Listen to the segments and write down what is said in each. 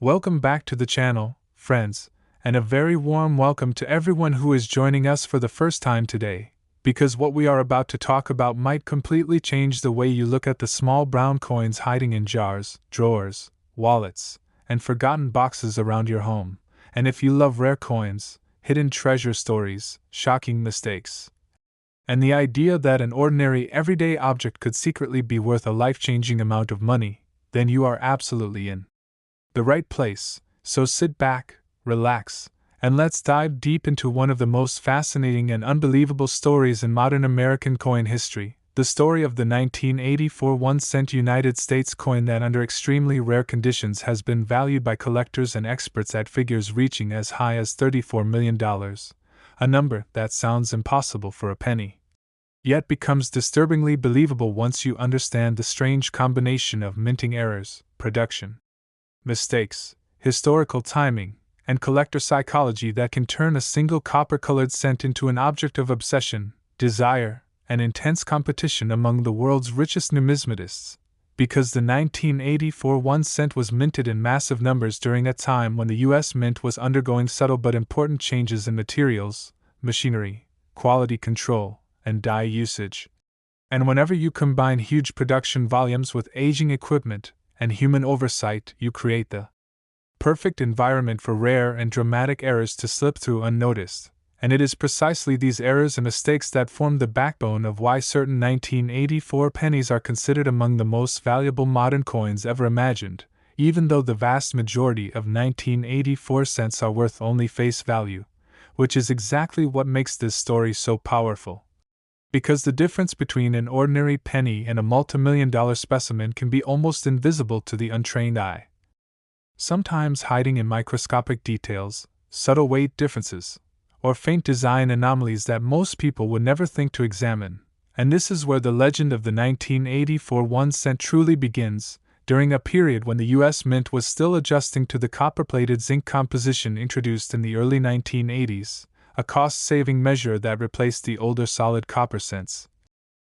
Welcome back to the channel, friends, and a very warm welcome to everyone who is joining us for the first time today, because what we are about to talk about might completely change the way you look at the small brown coins hiding in jars, drawers, wallets, and forgotten boxes around your home. And if you love rare coins, hidden treasure stories, shocking mistakes, and the idea that an ordinary everyday object could secretly be worth a life-changing amount of money, then you are absolutely in the right place. So sit back, relax, and let's dive deep into one of the most fascinating and unbelievable stories in modern American coin history, the story of the 1984 1-cent United States coin that under extremely rare conditions has been valued by collectors and experts at figures reaching as high as $34 million, a number that sounds impossible for a penny, yet becomes disturbingly believable once you understand the strange combination of minting errors, production mistakes, historical timing, and collector psychology that can turn a single copper-colored cent into an object of obsession, desire, and intense competition among the world's richest numismatists. Because the 1984 1 cent was minted in massive numbers during a time when the U.S. Mint was undergoing subtle but important changes in materials, machinery, quality control, and die usage. And whenever you combine huge production volumes with aging equipment and human oversight, you create the perfect environment for rare and dramatic errors to slip through unnoticed. And it is precisely these errors and mistakes that form the backbone of why certain 1984 pennies are considered among the most valuable modern coins ever imagined, even though the vast majority of 1984 cents are worth only face value, which is exactly what makes this story so powerful. Because the difference between an ordinary penny and a multimillion-dollar specimen can be almost invisible to the untrained eye, sometimes hiding in microscopic details, subtle weight differences, or faint design anomalies that most people would never think to examine. And this is where the legend of the 1984 1 cent truly begins, during a period when the U.S. Mint was still adjusting to the copper-plated zinc composition introduced in the early 1980s. A cost-saving measure that replaced the older solid copper cents.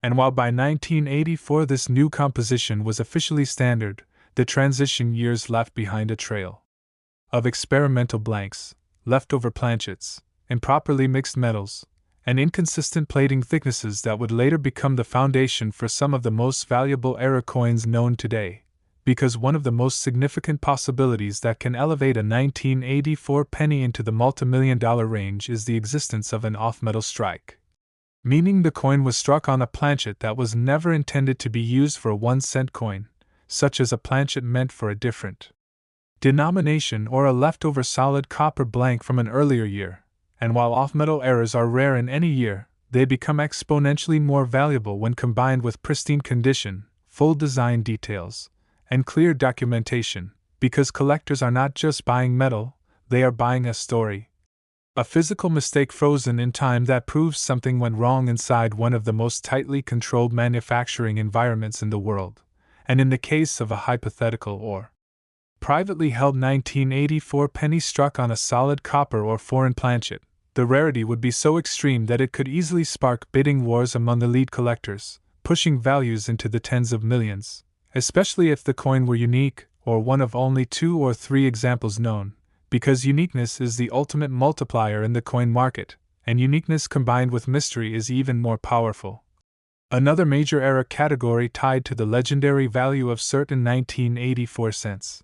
And while by 1984 this new composition was officially standard, the transition years left behind a trail of experimental blanks, leftover planchets, improperly mixed metals, and inconsistent plating thicknesses that would later become the foundation for some of the most valuable error coins known today. Because one of the most significant possibilities that can elevate a 1984 penny into the multimillion-dollar range is the existence of an off-metal strike. Meaning the coin was struck on a planchet that was never intended to be used for a 1-cent coin, such as a planchet meant for a different denomination or a leftover solid copper blank from an earlier year. And while off-metal errors are rare in any year, they become exponentially more valuable when combined with pristine condition, full design details, and clear documentation, because collectors are not just buying metal, they are buying a story. A physical mistake frozen in time that proves something went wrong inside one of the most tightly controlled manufacturing environments in the world. And in the case of a hypothetical or privately held 1984 penny struck on a solid copper or foreign planchet, the rarity would be so extreme that it could easily spark bidding wars among elite collectors, pushing values into the tens of millions. Especially if the coin were unique, or one of only 2 or 3 examples known, because uniqueness is the ultimate multiplier in the coin market, and uniqueness combined with mystery is even more powerful. Another major error category tied to the legendary value of certain 1984 cents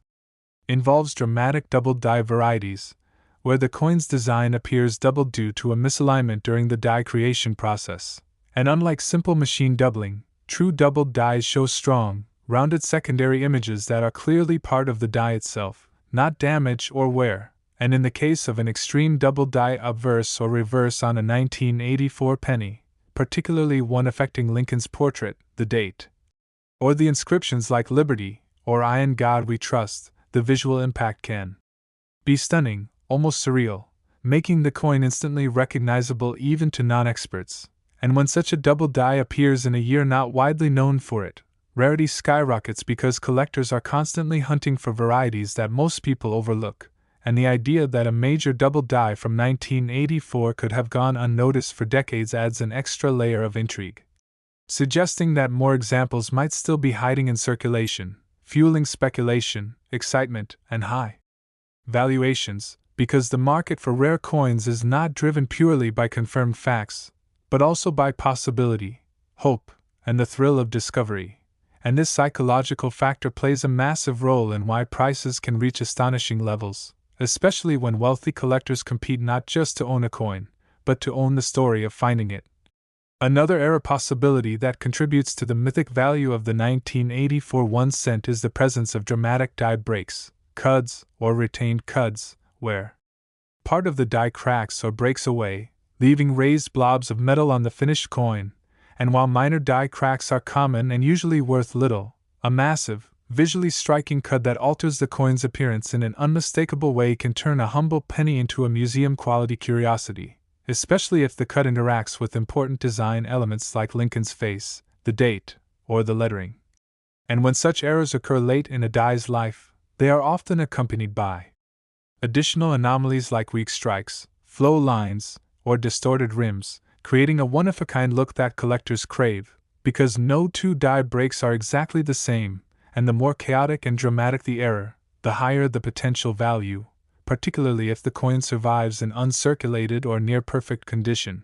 involves dramatic double die varieties, where the coin's design appears doubled due to a misalignment during the die creation process. And unlike simple machine doubling, true doubled dies show strong, rounded secondary images that are clearly part of the die itself, not damage or wear. And in the case of an extreme double die obverse or reverse on a 1984 penny, particularly one affecting Lincoln's portrait, the date, or the inscriptions like Liberty or I in God We Trust, the visual impact can be stunning, almost surreal, making the coin instantly recognizable even to non-experts. And when such a double die appears in a year not widely known for it, rarity skyrockets because collectors are constantly hunting for varieties that most people overlook, and the idea that a major double die from 1984 could have gone unnoticed for decades adds an extra layer of intrigue, suggesting that more examples might still be hiding in circulation, fueling speculation, excitement, and high valuations, because the market for rare coins is not driven purely by confirmed facts, but also by possibility, hope, and the thrill of discovery. And this psychological factor plays a massive role in why prices can reach astonishing levels, especially when wealthy collectors compete not just to own a coin, but to own the story of finding it. Another era possibility that contributes to the mythic value of the 1984 1 cent is the presence of dramatic die breaks, cuds, or retained cuds, where part of the die cracks or breaks away, leaving raised blobs of metal on the finished coin. And while minor die cracks are common and usually worth little, a massive, visually striking cud that alters the coin's appearance in an unmistakable way can turn a humble penny into a museum-quality curiosity, especially if the cud interacts with important design elements like Lincoln's face, the date, or the lettering. And when such errors occur late in a die's life, they are often accompanied by additional anomalies like weak strikes, flow lines, or distorted rims, creating a one-of-a-kind look that collectors crave, because no two die breaks are exactly the same, and the more chaotic and dramatic the error, the higher the potential value, particularly if the coin survives in uncirculated or near-perfect condition.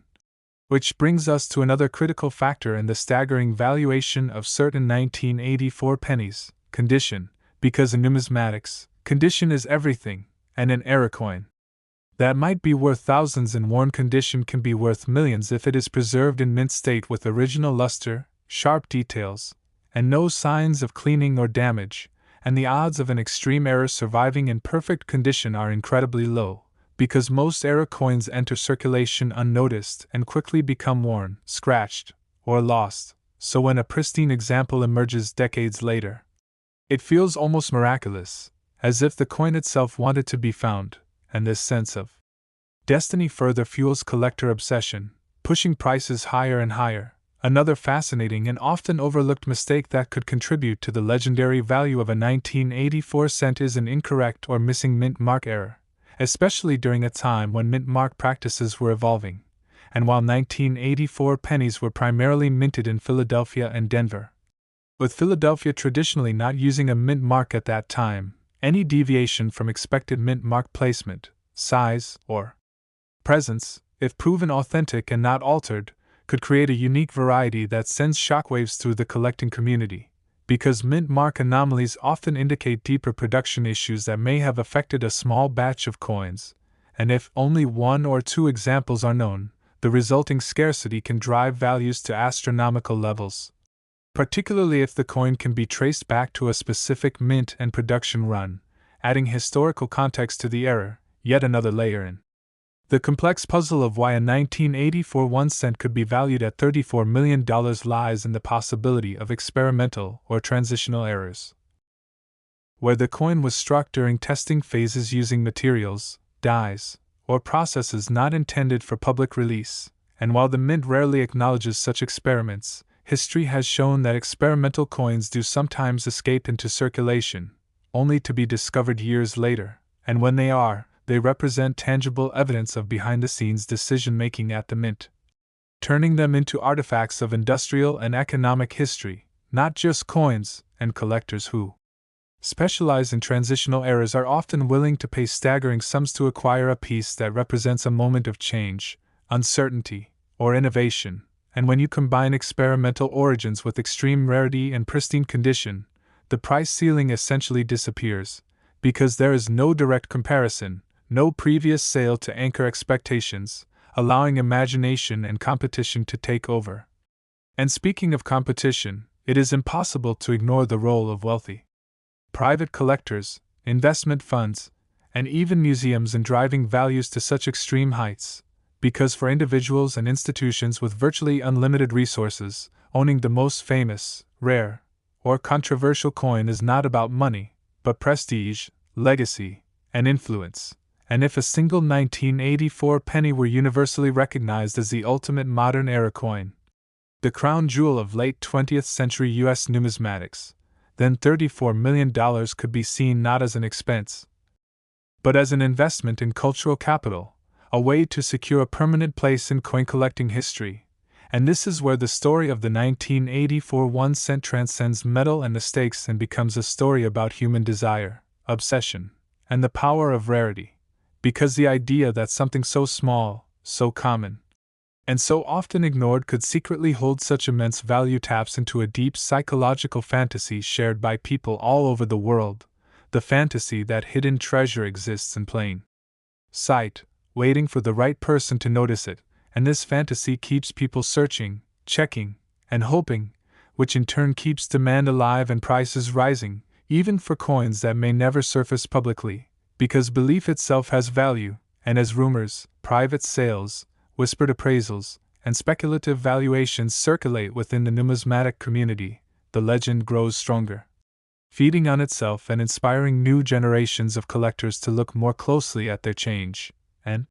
Which brings us to another critical factor in the staggering valuation of certain 1984 pennies: condition, because in numismatics, condition is everything, and an error coin that might be worth thousands in worn condition can be worth millions if it is preserved in mint state with original luster, sharp details, and no signs of cleaning or damage, and the odds of an extreme error surviving in perfect condition are incredibly low, because most error coins enter circulation unnoticed and quickly become worn, scratched, or lost, so when a pristine example emerges decades later, it feels almost miraculous, as if the coin itself wanted to be found. And this sense of destiny further fuels collector obsession, pushing prices higher and higher. Another fascinating and often overlooked mistake that could contribute to the legendary value of a 1984 cent is an incorrect or missing mint mark error, especially during a time when mint mark practices were evolving, and while 1984 pennies were primarily minted in Philadelphia and Denver. With Philadelphia traditionally not using a mint mark at that time, any deviation from expected mint mark placement, size, or presence, if proven authentic and not altered, could create a unique variety that sends shockwaves through the collecting community, because mint mark anomalies often indicate deeper production issues that may have affected a small batch of coins, and if only one or two examples are known, the resulting scarcity can drive values to astronomical levels, particularly if the coin can be traced back to a specific mint and production run, adding historical context to the error, yet another layer in the complex puzzle of why a 1984 1 cent could be valued at $34 million lies in the possibility of experimental or transitional errors, where the coin was struck during testing phases using materials, dyes, or processes not intended for public release, and while the mint rarely acknowledges such experiments, history has shown that experimental coins do sometimes escape into circulation, only to be discovered years later, and when they are, they represent tangible evidence of behind-the-scenes decision-making at the mint, turning them into artifacts of industrial and economic history, not just coins, and collectors who specialize in transitional errors are often willing to pay staggering sums to acquire a piece that represents a moment of change, uncertainty, or innovation. And when you combine experimental origins with extreme rarity and pristine condition, the price ceiling essentially disappears, because there is no direct comparison, no previous sale to anchor expectations, allowing imagination and competition to take over. And speaking of competition, it is impossible to ignore the role of wealthy private collectors, investment funds, and even museums in driving values to such extreme heights. Because for individuals and institutions with virtually unlimited resources, owning the most famous, rare, or controversial coin is not about money, but prestige, legacy, and influence. And if a single 1984 penny were universally recognized as the ultimate modern era coin, the crown jewel of late 20th century U.S. numismatics, then $34 million could be seen not as an expense, but as an investment in cultural capital, a way to secure a permanent place in coin collecting history. And this is where the story of the 1984 1 cent transcends metal and the stakes and becomes a story about human desire, obsession, and the power of rarity, because the idea that something so small, so common, and so often ignored could secretly hold such immense value taps into a deep psychological fantasy shared by people all over the world, the fantasy that hidden treasure exists in plain sight, waiting for the right person to notice it, and this fantasy keeps people searching, checking, and hoping, which in turn keeps demand alive and prices rising, even for coins that may never surface publicly, because belief itself has value, and as rumors, private sales, whispered appraisals, and speculative valuations circulate within the numismatic community, the legend grows stronger, feeding on itself and inspiring new generations of collectors to look more closely at their change. And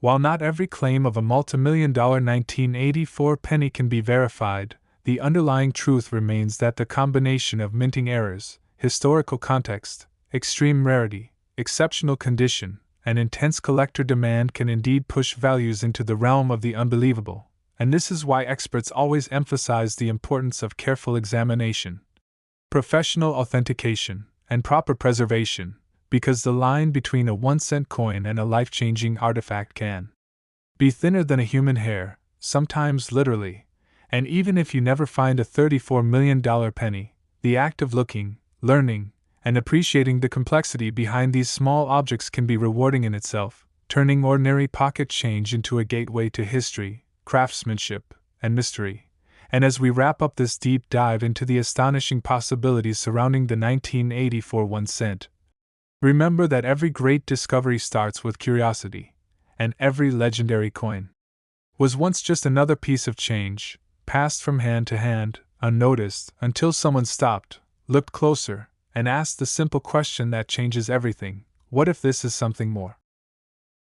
while not every claim of a multimillion-dollar 1984 penny can be verified, the underlying truth remains that the combination of minting errors, historical context, extreme rarity, exceptional condition, and intense collector demand can indeed push values into the realm of the unbelievable, and this is why experts always emphasize the importance of careful examination, professional authentication, and proper preservation, because the line between a 1-cent coin and a life-changing artifact can be thinner than a human hair, sometimes literally, and even if you never find a $34 million penny, the act of looking, learning, and appreciating the complexity behind these small objects can be rewarding in itself, turning ordinary pocket change into a gateway to history, craftsmanship, and mystery. And as we wrap up this deep dive into the astonishing possibilities surrounding the 1984 1-cent, remember that every great discovery starts with curiosity, and every legendary coin was once just another piece of change, passed from hand to hand, unnoticed, until someone stopped, looked closer, and asked the simple question that changes everything: what if this is something more?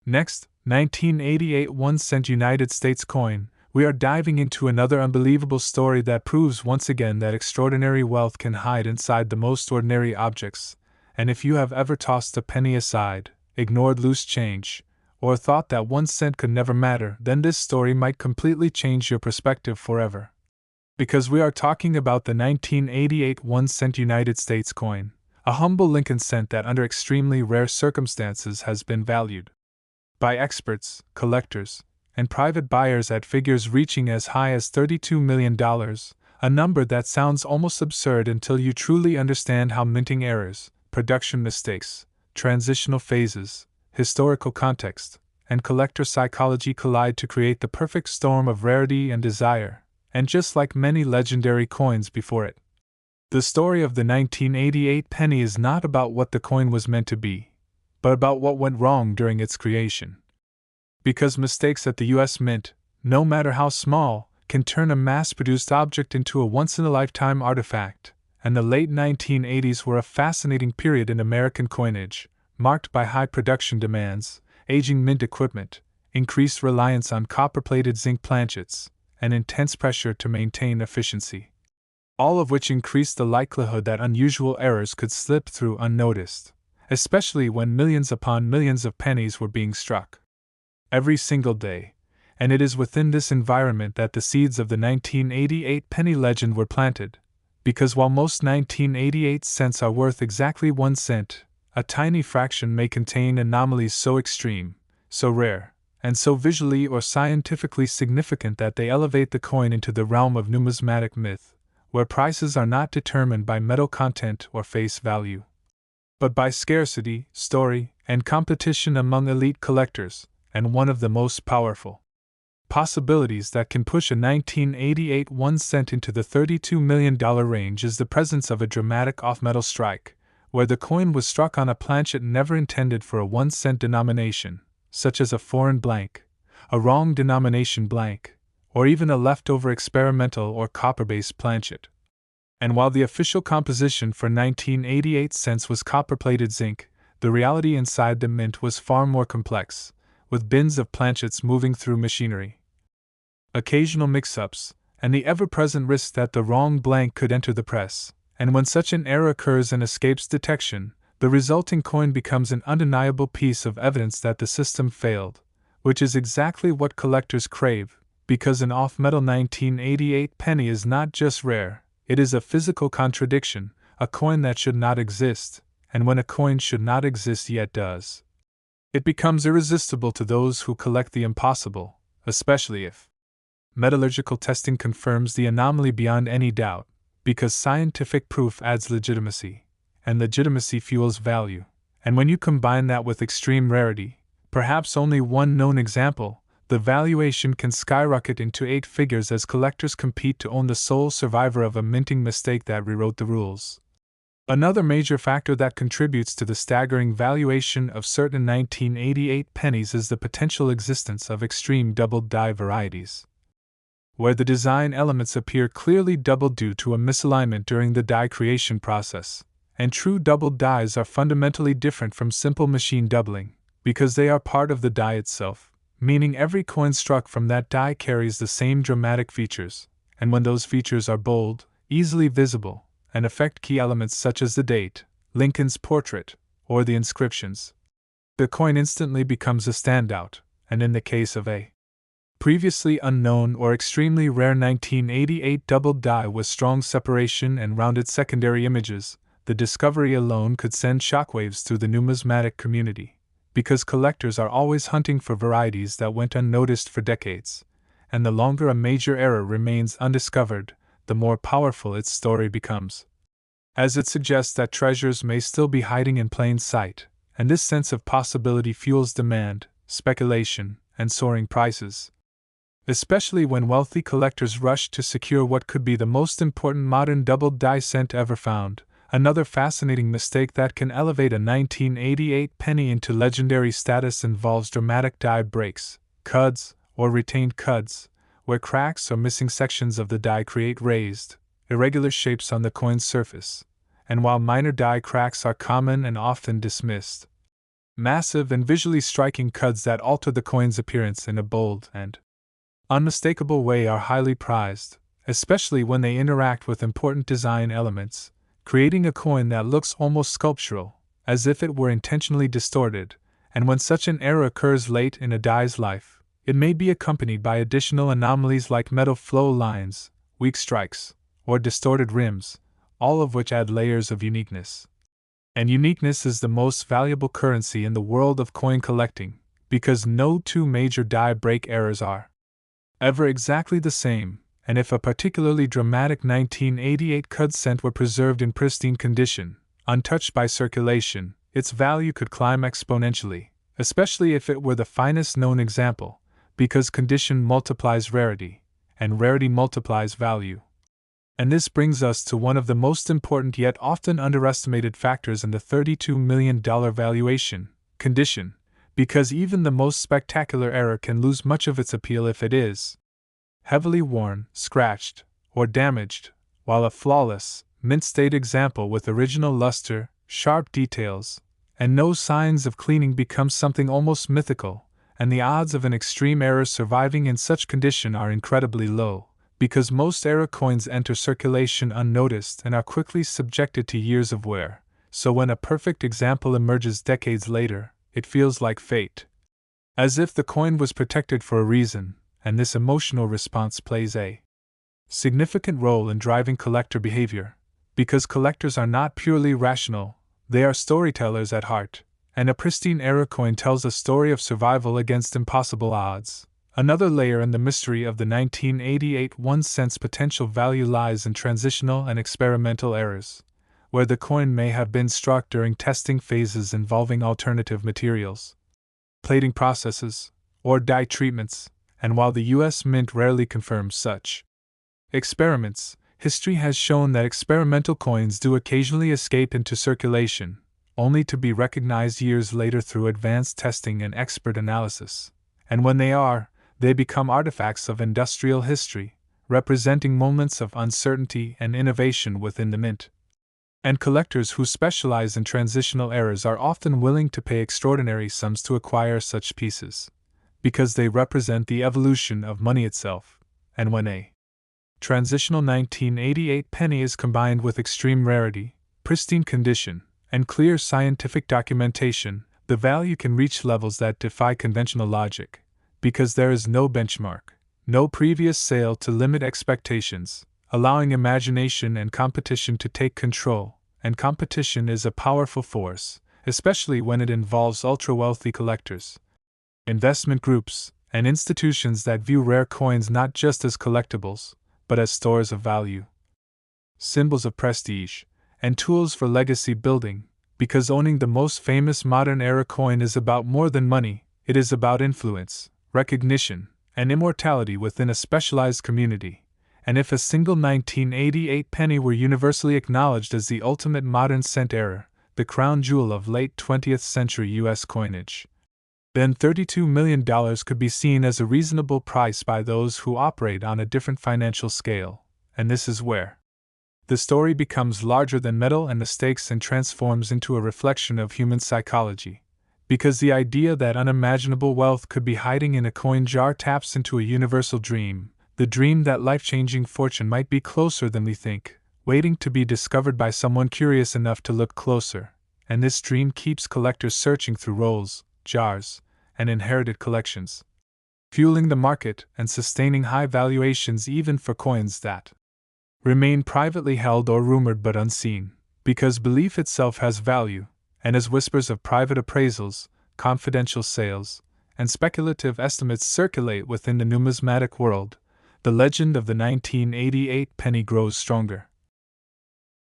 Next, 1988 1-cent United States coin. We are diving into another unbelievable story that proves once again that extraordinary wealth can hide inside the most ordinary objects, and if you have ever tossed a penny aside, ignored loose change, or thought that 1 cent could never matter, then this story might completely change your perspective forever. Because we are talking about the 1988 1-cent United States coin, a humble Lincoln cent that under extremely rare circumstances has been valued by experts, collectors, and private buyers at figures reaching as high as $32 million, a number that sounds almost absurd until you truly understand how minting errors, production mistakes, transitional phases, historical context, and collector psychology collide to create the perfect storm of rarity and desire. And just like many legendary coins before it, the story of the 1988 penny is not about what the coin was meant to be, but about what went wrong during its creation. Because mistakes at the US Mint, no matter how small, can turn a mass-produced object into a once-in-a-lifetime artifact, and the late 1980s were a fascinating period in American coinage, marked by high production demands, aging mint equipment, increased reliance on copper-plated zinc planchets, and intense pressure to maintain efficiency, all of which increased the likelihood that unusual errors could slip through unnoticed, especially when millions upon millions of pennies were being struck every single day. And it is within this environment that the seeds of the 1988 penny legend were planted, because while most 1988 cents are worth exactly 1 cent, a tiny fraction may contain anomalies so extreme, so rare, and so visually or scientifically significant that they elevate the coin into the realm of numismatic myth, where prices are not determined by metal content or face value, but by scarcity, story, and competition among elite collectors. And one of the most powerful possibilities that can push a 1988 1 cent into the $32 million range is the presence of a dramatic off-metal strike, where the coin was struck on a planchet never intended for a 1 cent denomination, such as a foreign blank, a wrong denomination blank, or even a leftover experimental or copper-based planchet. And while the official composition for 1988 cents was copper-plated zinc, the reality inside the mint was far more complex, with bins of planchets moving through machinery, occasional mix-ups, and the ever-present risk that the wrong blank could enter the press. And when such an error occurs and escapes detection, the resulting coin becomes an undeniable piece of evidence that the system failed, which is exactly what collectors crave, because an off-metal 1988 penny is not just rare, it is a physical contradiction, a coin that should not exist, and when a coin should not exist yet does. It becomes irresistible to those who collect the impossible, especially if metallurgical testing confirms the anomaly beyond any doubt, because scientific proof adds legitimacy, and legitimacy fuels value. And when you combine that with extreme rarity, perhaps only one known example, the valuation can skyrocket into 8 figures as collectors compete to own the sole survivor of a minting mistake that rewrote the rules. Another major factor that contributes to the staggering valuation of certain 1988 pennies is the potential existence of extreme doubled die varieties, where the design elements appear clearly doubled due to a misalignment during the die creation process. And true doubled dies are fundamentally different from simple machine doubling, because they are part of the die itself, meaning every coin struck from that die carries the same dramatic features, and when those features are bold, easily visible, and affect key elements such as the date, Lincoln's portrait, or the inscriptions, the coin instantly becomes a standout, and in the case of a previously unknown or extremely rare 1988 doubled die with strong separation and rounded secondary images, the discovery alone could send shockwaves through the numismatic community, because collectors are always hunting for varieties that went unnoticed for decades, and the longer a major error remains undiscovered, the more powerful its story becomes, as it suggests that treasures may still be hiding in plain sight, and this sense of possibility fuels demand, speculation, and soaring prices. Especially when wealthy collectors rush to secure what could be the most important modern doubled die cent ever found. Another fascinating mistake that can elevate a 1988 penny into legendary status involves dramatic die breaks, cuds, or retained cuds, where cracks or missing sections of the die create raised, irregular shapes on the coin's surface. And while minor die cracks are common and often dismissed, massive and visually striking cuds that alter the coin's appearance in a bold and unmistakable way are highly prized, especially when they interact with important design elements, creating a coin that looks almost sculptural, as if it were intentionally distorted. And when such an error occurs late in a die's life, it may be accompanied by additional anomalies like metal flow lines, weak strikes, or distorted rims, all of which add layers of uniqueness. And uniqueness is the most valuable currency in the world of coin collecting, because no two major die break errors are ever exactly the same. And if a particularly dramatic 1988 cud cent were preserved in pristine condition, untouched by circulation, its value could climb exponentially, especially if it were the finest known example, because condition multiplies rarity, and rarity multiplies value. And this brings us to one of the most important yet often underestimated factors in the $32 million valuation: condition, because even the most spectacular error can lose much of its appeal if it is heavily worn, scratched, or damaged, while a flawless, mint-state example with original luster, sharp details, and no signs of cleaning becomes something almost mythical, and the odds of an extreme error surviving in such condition are incredibly low, because most error coins enter circulation unnoticed and are quickly subjected to years of wear, so when a perfect example emerges decades later, it feels like fate, as if the coin was protected for a reason. And this emotional response plays a significant role in driving collector behavior, because collectors are not purely rational, they are storytellers at heart, and a pristine error coin tells a story of survival against impossible odds. Another layer in the mystery of the 1988 1-cent's potential value lies in transitional and experimental errors, where the coin may have been struck during testing phases involving alternative materials, plating processes, or dye treatments. And while the U.S. Mint rarely confirms such experiments, history has shown that experimental coins do occasionally escape into circulation, only to be recognized years later through advanced testing and expert analysis. And when they are, they become artifacts of industrial history, representing moments of uncertainty and innovation within the mint. And collectors who specialize in transitional errors are often willing to pay extraordinary sums to acquire such pieces, because they represent the evolution of money itself. And when a transitional 1988 penny is combined with extreme rarity, pristine condition, and clear scientific documentation, the value can reach levels that defy conventional logic, because there is no benchmark, no previous sale to limit expectations, allowing imagination and competition to take control, and competition is a powerful force, especially when it involves ultra-wealthy collectors, investment groups, and institutions that view rare coins not just as collectibles, but as stores of value, symbols of prestige, and tools for legacy building. Because owning the most famous modern-era coin is about more than money, it is about influence, recognition, and immortality within a specialized community. And if a single 1988 penny were universally acknowledged as the ultimate modern cent era, the crown jewel of late 20th century U.S. coinage, then $32 million could be seen as a reasonable price by those who operate on a different financial scale. And this is where the story becomes larger than metal and the stakes and transforms into a reflection of human psychology. Because the idea that unimaginable wealth could be hiding in a coin jar taps into a universal dream, the dream that life-changing fortune might be closer than we think, waiting to be discovered by someone curious enough to look closer. And this dream keeps collectors searching through rolls, jars, and inherited collections, fueling the market and sustaining high valuations even for coins that remain privately held or rumored but unseen, because belief itself has value, and as whispers of private appraisals, confidential sales, and speculative estimates circulate within the numismatic world, the legend of the 1988 penny grows stronger,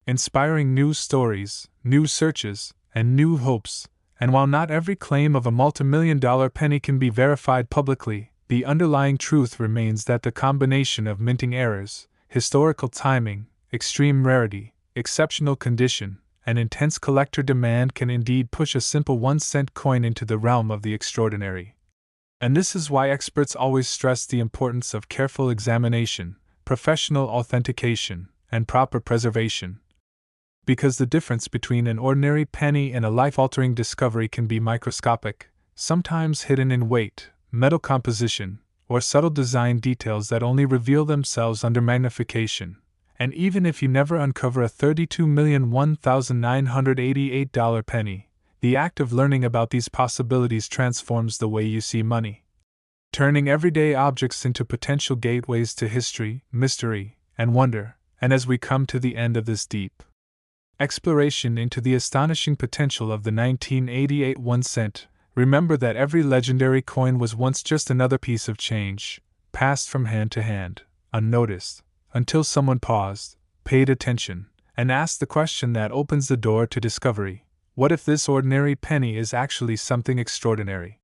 inspiring new stories, new searches, and new hopes. And while not every claim of a multimillion-dollar penny can be verified publicly, the underlying truth remains that the combination of minting errors, historical timing, extreme rarity, exceptional condition, and intense collector demand can indeed push a simple 1-cent coin into the realm of the extraordinary. And this is why experts always stress the importance of careful examination, professional authentication, and proper preservation. Because the difference between an ordinary penny and a life-altering discovery can be microscopic, sometimes hidden in weight, metal composition, or subtle design details that only reveal themselves under magnification. And even if you never uncover a $32,001,988 penny, the act of learning about these possibilities transforms the way you see money, turning everyday objects into potential gateways to history, mystery, and wonder. And as we come to the end of this deep exploration into the astonishing potential of the 1988 1 cent, remember that every legendary coin was once just another piece of change, passed from hand to hand, unnoticed, until someone paused, paid attention, and asked the question that opens the door to discovery: what if this ordinary penny is actually something extraordinary?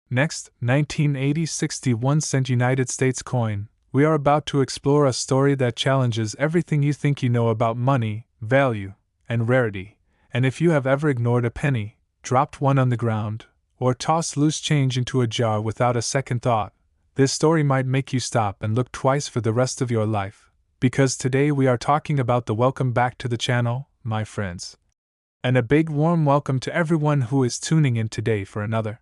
Next, 1980 61 cent United States coin. We are about to explore a story that challenges everything you think you know about money, value, and rarity. And if you have ever ignored a penny, dropped one on the ground, or tossed loose change into a jar without a second thought, this story might make you stop and look twice for the rest of your life. Because today we are talking about the welcome back to the channel, my friends. And a big warm welcome to everyone who is tuning in today for another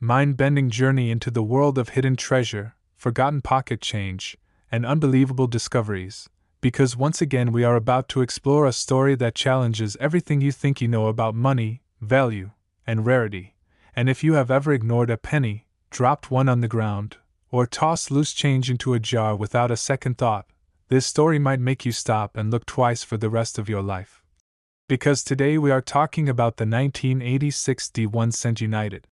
mind-bending journey into the world of hidden treasure, forgotten pocket change, and unbelievable discoveries. Because once again we are about to explore a story that challenges everything you think you know about money, value, and rarity. And if you have ever ignored a penny, dropped one on the ground, or tossed loose change into a jar without a second thought, this story might make you stop and look twice for the rest of your life. Because today we are talking about the 1980 61 cent United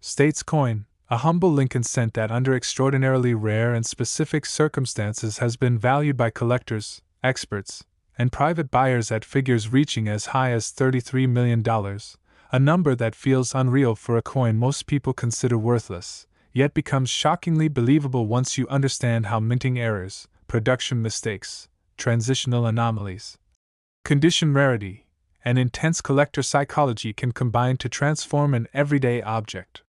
States coin, a humble Lincoln cent that under extraordinarily rare and specific circumstances has been valued by collectors, experts, and private buyers at figures reaching as high as $33 million, a number that feels unreal for a coin most people consider worthless, yet becomes shockingly believable once you understand how minting errors, production mistakes, transitional anomalies, condition rarity, and intense collector psychology can combine to transform an everyday object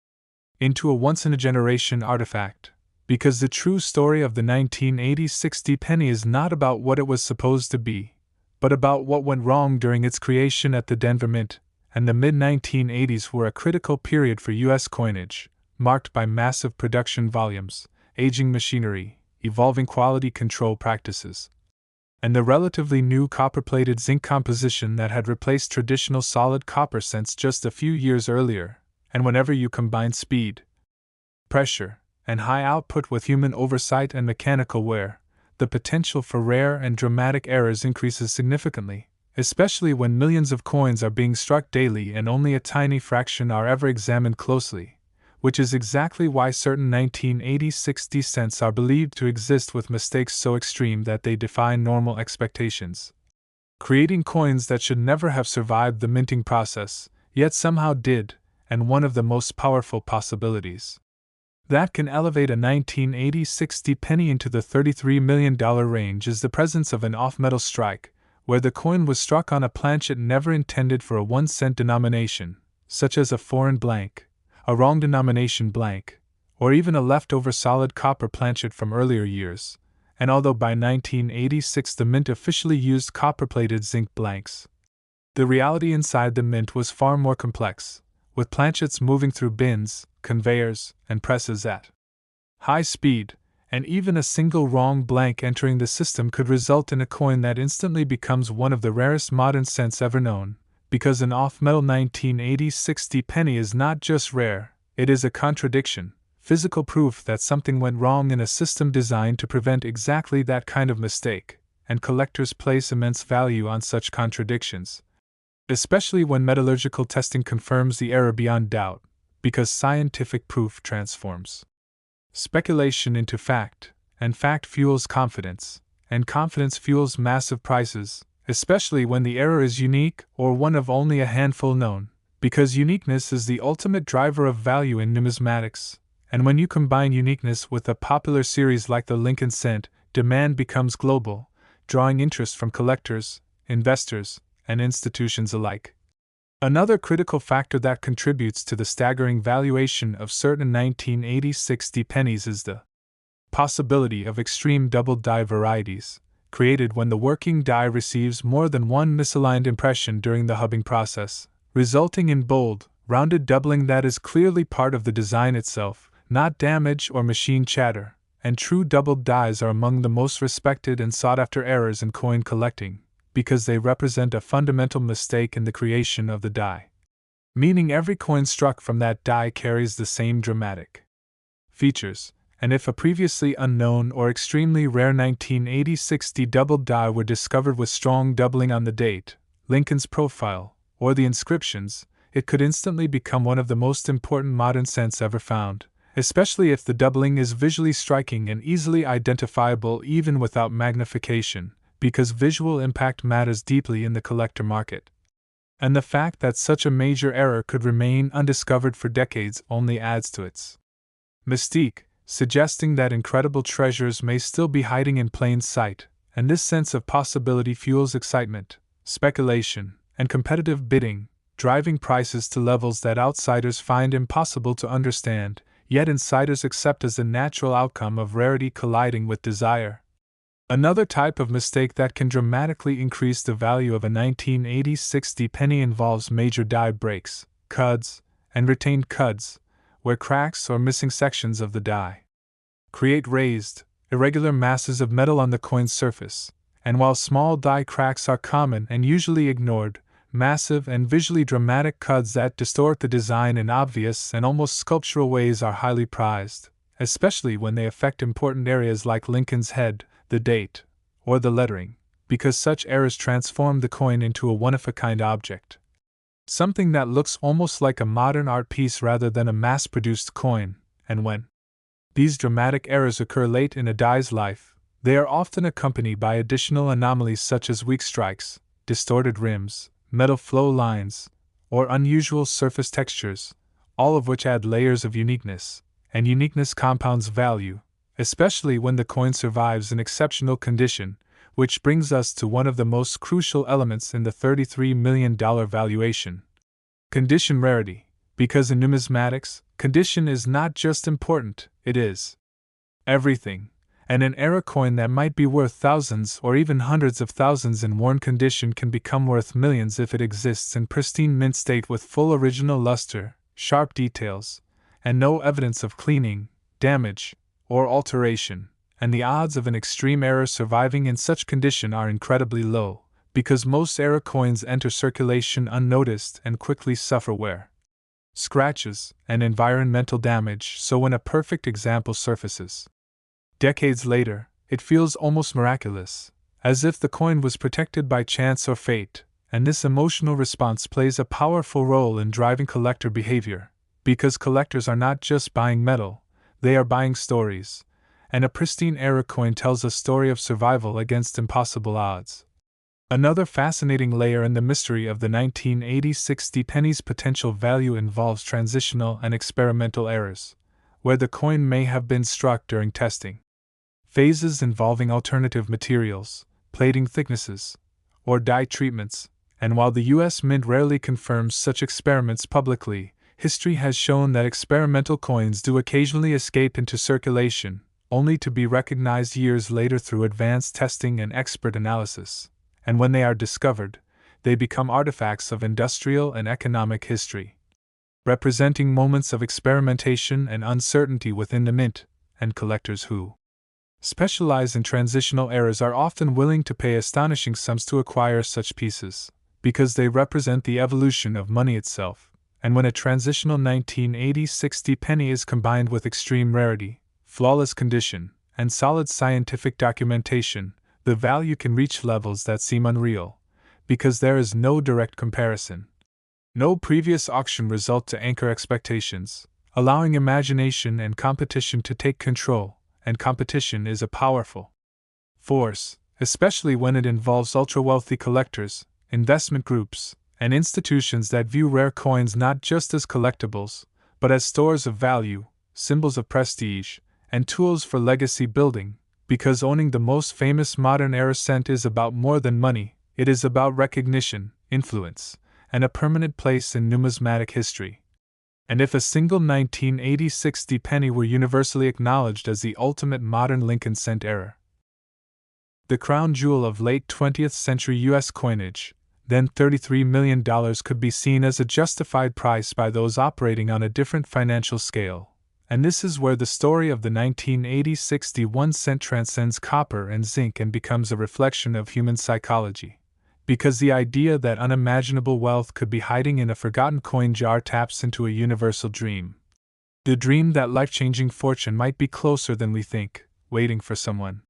into a once-in-a-generation artifact. Because the true story of the 1980 60 penny is not about what it was supposed to be, but about what went wrong during its creation at the Denver Mint, and the mid-1980s were a critical period for U.S. coinage, marked by massive production volumes, aging machinery, evolving quality control practices, and the relatively new copper-plated zinc composition that had replaced traditional solid copper cents just a few years earlier. And whenever you combine speed, pressure, and high output with human oversight and mechanical wear, the potential for rare and dramatic errors increases significantly. especially when millions of coins are being struck daily and only a tiny fraction are ever examined closely, which is exactly why certain 1980 60 cents are believed to exist with mistakes so extreme that they defy normal expectations. Creating coins that should never have survived the minting process, yet somehow did, and one of the most powerful possibilities that can elevate a 1980 60 penny into the $33 million range is the presence of an off-metal strike, where the coin was struck on a planchet never intended for a 1-cent denomination, such as a foreign blank, a wrong denomination blank, or even a leftover solid copper planchet from earlier years. And although by 1986 the mint officially used copper-plated zinc blanks, the reality inside the mint was far more complex, with planchets moving through bins, conveyors, and presses at high speed, and even a single wrong blank entering the system could result in a coin that instantly becomes one of the rarest modern cents ever known, because an off-metal 1980 60 penny is not just rare, it is a contradiction, physical proof that something went wrong in a system designed to prevent exactly that kind of mistake, and collectors place immense value on such contradictions, especially when metallurgical testing confirms the error beyond doubt, because scientific proof transforms speculation into fact, and fact fuels confidence, and confidence fuels massive prices, especially when the error is unique or one of only a handful known, because uniqueness is the ultimate driver of value in numismatics, and when you combine uniqueness with a popular series like the Lincoln Cent, demand becomes global, drawing interest from collectors, investors, and institutions alike. Another critical factor that contributes to the staggering valuation of certain 1980 60 pennies is the possibility of extreme double die varieties, created when the working die receives more than one misaligned impression during the hubbing process, resulting in bold, rounded doubling that is clearly part of the design itself, not damage or machine chatter, and true doubled dies are among the most respected and sought-after errors in coin collecting, because they represent a fundamental mistake in the creation of the die. Meaning every coin struck from that die carries the same dramatic features, and if a previously unknown or extremely rare 1980 60 doubled die were discovered with strong doubling on the date, Lincoln's profile, or the inscriptions, it could instantly become one of the most important modern cents ever found, especially if the doubling is visually striking and easily identifiable even without magnification, because visual impact matters deeply in the collector market. And the fact that such a major error could remain undiscovered for decades only adds to its mystique, suggesting that incredible treasures may still be hiding in plain sight, and this sense of possibility fuels excitement, speculation, and competitive bidding, driving prices to levels that outsiders find impossible to understand, yet insiders accept as the natural outcome of rarity colliding with desire. Another type of mistake that can dramatically increase the value of a 1980 60 penny involves major die breaks, cuds, and retained cuds, where cracks or missing sections of the die create raised, irregular masses of metal on the coin's surface, and while small die cracks are common and usually ignored, massive and visually dramatic cuds that distort the design in obvious and almost sculptural ways are highly prized, especially when they affect important areas like Lincoln's head, the date, or the lettering, because such errors transform the coin into a one-of-a-kind object. Something that looks almost like a modern art piece rather than a mass-produced coin, and when these dramatic errors occur late in a die's life, they are often accompanied by additional anomalies such as weak strikes, distorted rims, metal flow lines, or unusual surface textures, all of which add layers of uniqueness, and uniqueness compounds value, especially when the coin survives in exceptional condition, which brings us to one of the most crucial elements in the $33 million valuation: condition rarity, because in numismatics, condition is not just important, it is everything, and an error coin that might be worth thousands or even hundreds of thousands in worn condition can become worth millions if it exists in pristine mint state with full original luster, sharp details, and no evidence of cleaning, damage, or alteration, and the odds of an extreme error surviving in such condition are incredibly low, because most error coins enter circulation unnoticed and quickly suffer wear, scratches, and environmental damage. So when a perfect example surfaces decades later, it feels almost miraculous, as if the coin was protected by chance or fate, and this emotional response plays a powerful role in driving collector behavior, because collectors are not just buying metal, they are buying stories, and a pristine era coin tells a story of survival against impossible odds. Another fascinating layer in the mystery of the 1980-60 penny's potential value involves transitional and experimental errors, where the coin may have been struck during testing phases involving alternative materials, plating thicknesses, or dye treatments, and while the U.S. Mint rarely confirms such experiments publicly, history has shown that experimental coins do occasionally escape into circulation, only to be recognized years later through advanced testing and expert analysis. And when they are discovered, they become artifacts of industrial and economic history, representing moments of experimentation and uncertainty within the mint, and collectors who specialize in transitional errors are often willing to pay astonishing sums to acquire such pieces, because they represent the evolution of money itself. And when a transitional 1980-60 penny is combined with extreme rarity, flawless condition, and solid scientific documentation, the value can reach levels that seem unreal, because there is no direct comparison. No previous auction result to anchor expectations, allowing imagination and competition to take control, and competition is a powerful force, especially when it involves ultra-wealthy collectors, investment groups, and institutions that view rare coins not just as collectibles, but as stores of value, symbols of prestige, and tools for legacy building. Because owning the most famous modern-era cent is about more than money, it is about recognition, influence, and a permanent place in numismatic history. And if a single 1980-60 penny were universally acknowledged as the ultimate modern Lincoln cent era, the crown jewel of late 20th century U.S. coinage, then $33 million could be seen as a justified price by those operating on a different financial scale. And this is where the story of the 1980-60 1-cent transcends copper and zinc and becomes a reflection of human psychology. Because the idea that unimaginable wealth could be hiding in a forgotten coin jar taps into a universal dream. The dream that life-changing fortune might be closer than we think, waiting for someone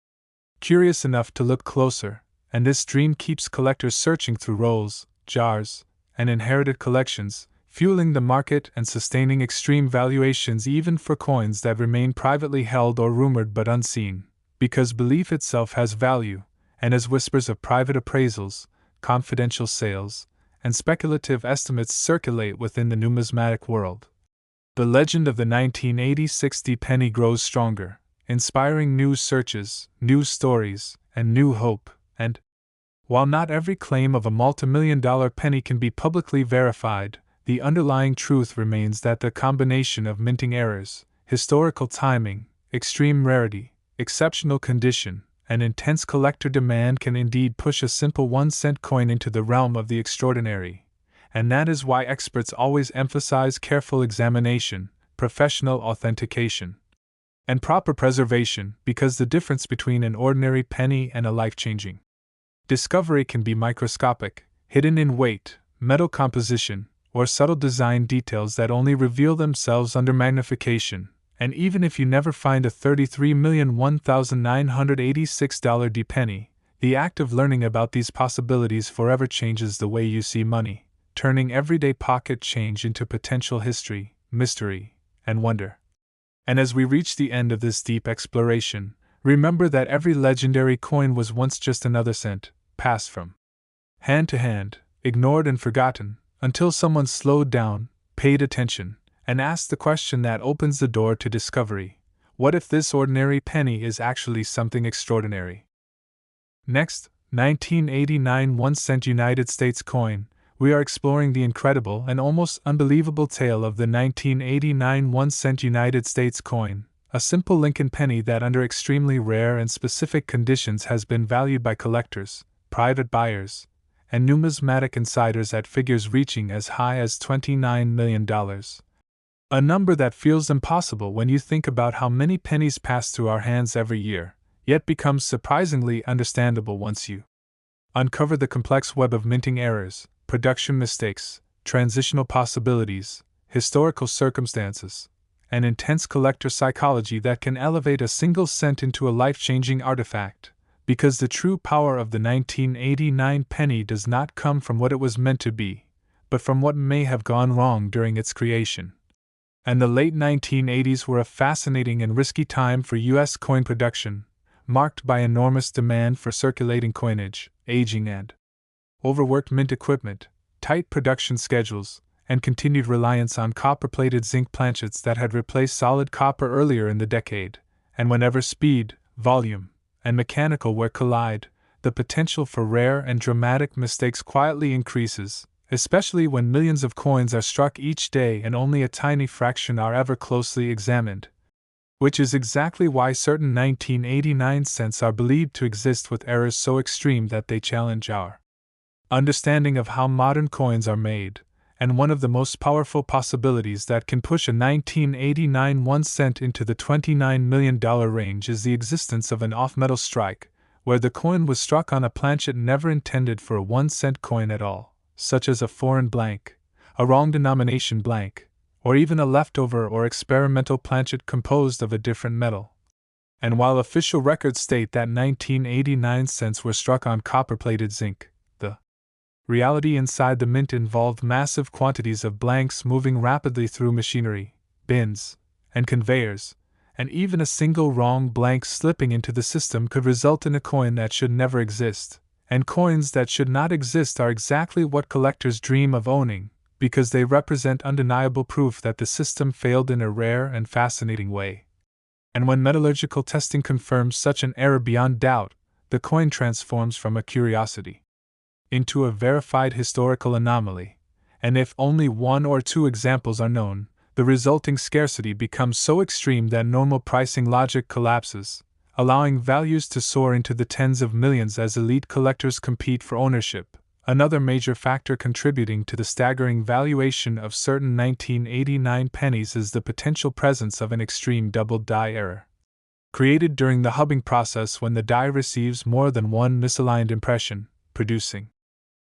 curious enough to look closer, and this dream keeps collectors searching through rolls, jars, and inherited collections, fueling the market and sustaining extreme valuations even for coins that remain privately held or rumored but unseen, because belief itself has value, and as whispers of private appraisals, confidential sales, and speculative estimates circulate within the numismatic world, the legend of the 1980-60 penny grows stronger, inspiring new searches, new stories, and new hope, and while not every claim of a multimillion-dollar penny can be publicly verified, the underlying truth remains that the combination of minting errors, historical timing, extreme rarity, exceptional condition, and intense collector demand can indeed push a simple 1-cent coin into the realm of the extraordinary, and that is why experts always emphasize careful examination, professional authentication, and proper preservation, because the difference between an ordinary penny and a life-changing discovery can be microscopic, hidden in weight, metal composition, or subtle design details that only reveal themselves under magnification. And even if you never find a $33,001,986 D penny, the act of learning about these possibilities forever changes the way you see money, turning everyday pocket change into potential history, mystery, and wonder. And as we reach the end of this deep exploration, remember that every legendary coin was once just another cent, passed from hand to hand, ignored and forgotten, until someone slowed down, paid attention, and asked the question that opens the door to discovery: what if this ordinary penny is actually something extraordinary? Next, 1989 1-cent United States coin. We are exploring the incredible and almost unbelievable tale of the 1989 1-cent United States coin, a simple Lincoln penny that under extremely rare and specific conditions has been valued by collectors, private buyers, and numismatic insiders at figures reaching as high as $29 million. A number that feels impossible when you think about how many pennies pass through our hands every year, yet becomes surprisingly understandable once you uncover the complex web of minting errors, production mistakes, transitional possibilities, historical circumstances, and intense collector psychology that can elevate a single cent into a life-changing artifact. because the true power of the 1989 penny does not come from what it was meant to be, but from what may have gone wrong during its creation. And the late 1980s were a fascinating and risky time for U.S. coin production, marked by enormous demand for circulating coinage, aging and overworked mint equipment, tight production schedules, and continued reliance on copper-plated zinc planchets that had replaced solid copper earlier in the decade. And whenever speed, volume, and mechanical wear collide, the potential for rare and dramatic mistakes quietly increases, especially when millions of coins are struck each day and only a tiny fraction are ever closely examined. Which is exactly why certain 1989 cents are believed to exist with errors so extreme that they challenge our understanding of how modern coins are made, and one of the most powerful possibilities that can push a 1989 1 cent into the $29 million range is the existence of an off-metal strike, where the coin was struck on a planchet never intended for a 1 cent coin at all, such as a foreign blank, a wrong denomination blank, or even a leftover or experimental planchet composed of a different metal. And while official records state that 1989 cents were struck on copper-plated zinc, the reality inside the mint involved massive quantities of blanks moving rapidly through machinery, bins, and conveyors, and even a single wrong blank slipping into the system could result in a coin that should never exist. And coins that should not exist are exactly what collectors dream of owning, because they represent undeniable proof that the system failed in a rare and fascinating way. And when metallurgical testing confirms such an error beyond doubt, the coin transforms from a curiosity into a verified historical anomaly, and if only one or two examples are known, the resulting scarcity becomes so extreme that normal pricing logic collapses, allowing values to soar into the tens of millions as elite collectors compete for ownership. Another major factor contributing to the staggering valuation of certain 1989 pennies is the potential presence of an extreme double die error, created during the hubbing process when the die receives more than one misaligned impression, producing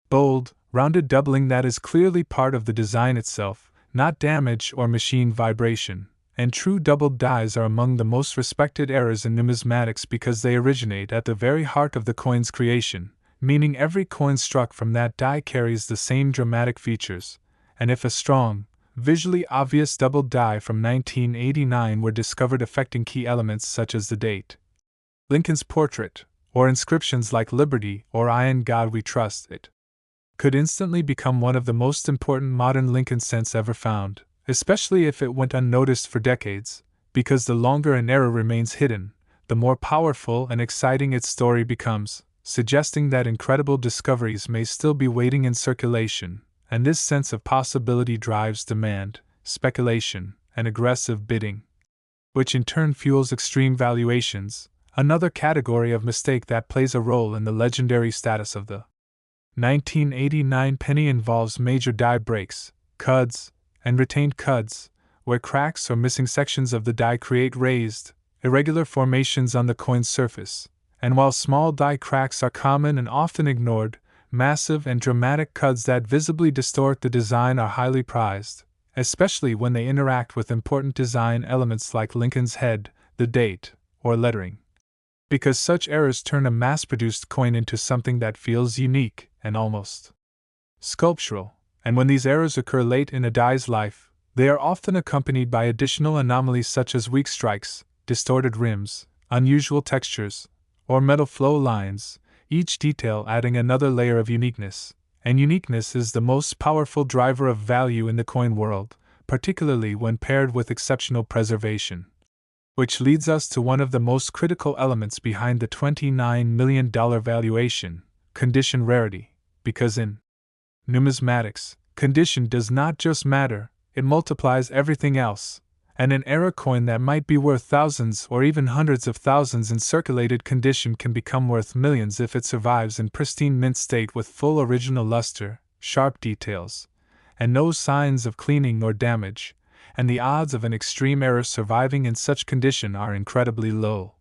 bold, rounded doubling that is clearly part of the design itself, not damage or machine vibration. And true doubled dies are among the most respected errors in numismatics because they originate at the very heart of the coin's creation, meaning every coin struck from that die carries the same dramatic features, and if a strong, visually obvious doubled die from 1989 were discovered affecting key elements such as the date, Lincoln's portrait, or inscriptions like Liberty or I in God We Trust, it could instantly become one of the most important modern Lincoln cents ever found, especially if it went unnoticed for decades, because the longer an error remains hidden, the more powerful and exciting its story becomes, suggesting that incredible discoveries may still be waiting in circulation, and this sense of possibility drives demand, speculation, and aggressive bidding, which in turn fuels extreme valuations, another category of mistake that plays a role in the legendary status of the 1989 penny involves major die breaks, cuds, and retained cuds, where cracks or missing sections of the die create raised, irregular formations on the coin's surface. And while small die cracks are common and often ignored, massive and dramatic cuds that visibly distort the design are highly prized, especially when they interact with important design elements like Lincoln's head, the date, or lettering. Because such errors turn a mass-produced coin into something that feels unique and almost sculptural, and when these errors occur late in a die's life, they are often accompanied by additional anomalies such as weak strikes, distorted rims, unusual textures, or metal flow lines, each detail adding another layer of uniqueness. And uniqueness is the most powerful driver of value in the coin world, particularly when paired with exceptional preservation. Which leads us to one of the most critical elements behind the $29 million valuation, condition rarity, because in numismatics, condition does not just matter, it multiplies everything else, and an error coin that might be worth thousands or even hundreds of thousands in circulated condition can become worth millions if it survives in pristine mint state with full original luster, sharp details, and no signs of cleaning or damage, and the odds of an extreme error surviving in such condition are incredibly low.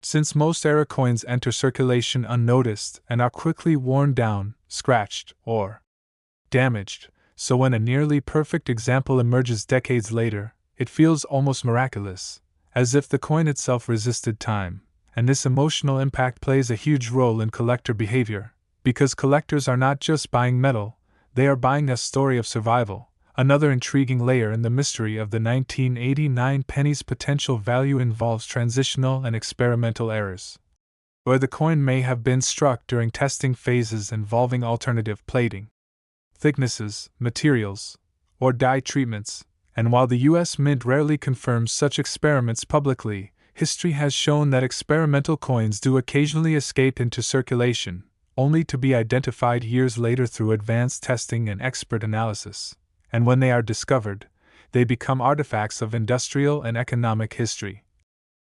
Since most error coins enter circulation unnoticed and are quickly worn down, scratched, or damaged, so when a nearly perfect example emerges decades later, it feels almost miraculous, as if the coin itself resisted time, and this emotional impact plays a huge role in collector behavior, because collectors are not just buying metal, they are buying a story of survival. Another intriguing layer in the mystery of the 1989 penny's potential value involves transitional and experimental errors, where the coin may have been struck during testing phases involving alternative plating, thicknesses, materials, or dye treatments, and while the U.S. Mint rarely confirms such experiments publicly, history has shown that experimental coins do occasionally escape into circulation, only to be identified years later through advanced testing and expert analysis. And when they are discovered, they become artifacts of industrial and economic history,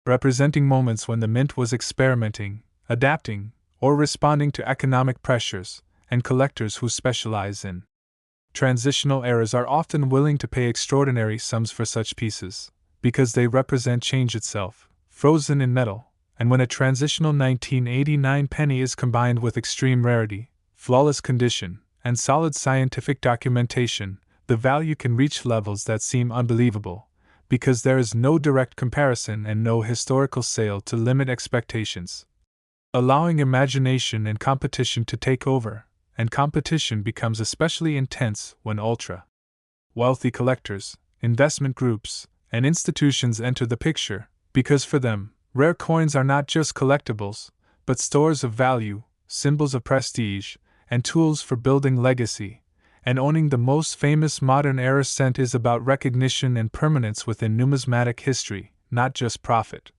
representing moments when the Mint was experimenting, adapting, or responding to economic pressures, and collectors who specialize in transitional errors are often willing to pay extraordinary sums for such pieces, because they represent change itself, frozen in metal. And when a transitional 1989 penny is combined with extreme rarity, flawless condition, and solid scientific documentation, the value can reach levels that seem unbelievable, because there is no direct comparison and no historical sale to limit expectations, allowing imagination and competition to take over. And competition becomes especially intense when ultra-wealthy collectors, investment groups, and institutions enter the picture, because for them, rare coins are not just collectibles, but stores of value, symbols of prestige, and tools for building legacy. And owning the most famous modern-era cent is about recognition and permanence within numismatic history, not just profit.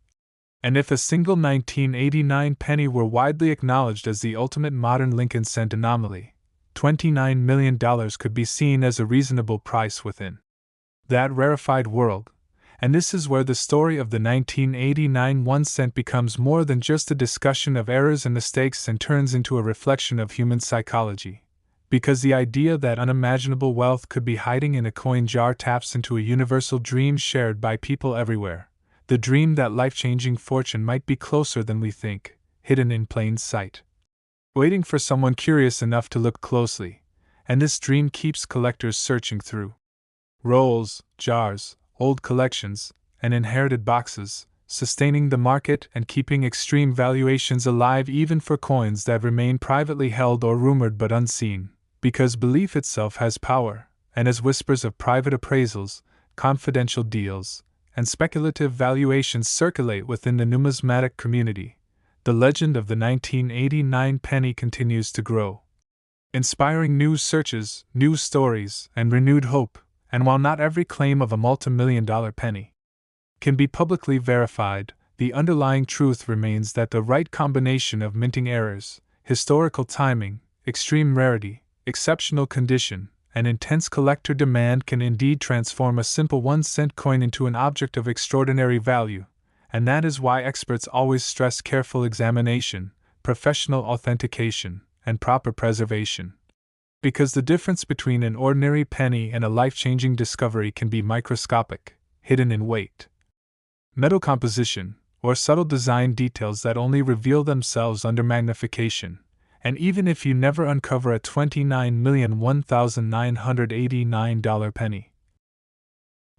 And if a single 1989 penny were widely acknowledged as the ultimate modern Lincoln cent anomaly, $29 million could be seen as a reasonable price within that rarefied world. And this is where the story of the 1989 1 cent becomes more than just a discussion of errors and mistakes and turns into a reflection of human psychology. Because the idea that unimaginable wealth could be hiding in a coin jar taps into a universal dream shared by people everywhere. The dream that life-changing fortune might be closer than we think, hidden in plain sight, waiting for someone curious enough to look closely. And this dream keeps collectors searching through rolls, jars, old collections, and inherited boxes, sustaining the market and keeping extreme valuations alive even for coins that remain privately held or rumored but unseen, because belief itself has power, and as whispers of private appraisals, confidential deals, and speculative valuations circulate within the numismatic community, the legend of the 1989 penny continues to grow, inspiring new searches, new stories, and renewed hope. And while not every claim of a multimillion-dollar penny can be publicly verified, the underlying truth remains that the right combination of minting errors, historical timing, extreme rarity, exceptional condition, and intense collector demand can indeed transform a simple 1 cent coin into an object of extraordinary value, and that is why experts always stress careful examination, professional authentication, and proper preservation. Because the difference between an ordinary penny and a life-changing discovery can be microscopic, hidden in weight, metal composition, or subtle design details that only reveal themselves under magnification. And even if you never uncover a $29,001,989 penny,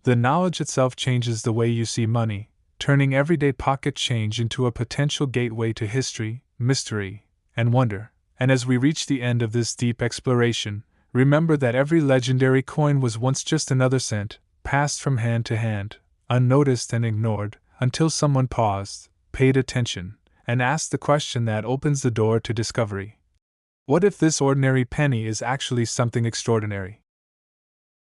the knowledge itself changes the way you see money, turning everyday pocket change into a potential gateway to history, mystery, and wonder. And as we reach the end of this deep exploration, remember that every legendary coin was once just another cent, passed from hand to hand, unnoticed and ignored, until someone paused, paid attention, and asked the question that opens the door to discovery. What if this ordinary penny is actually something extraordinary?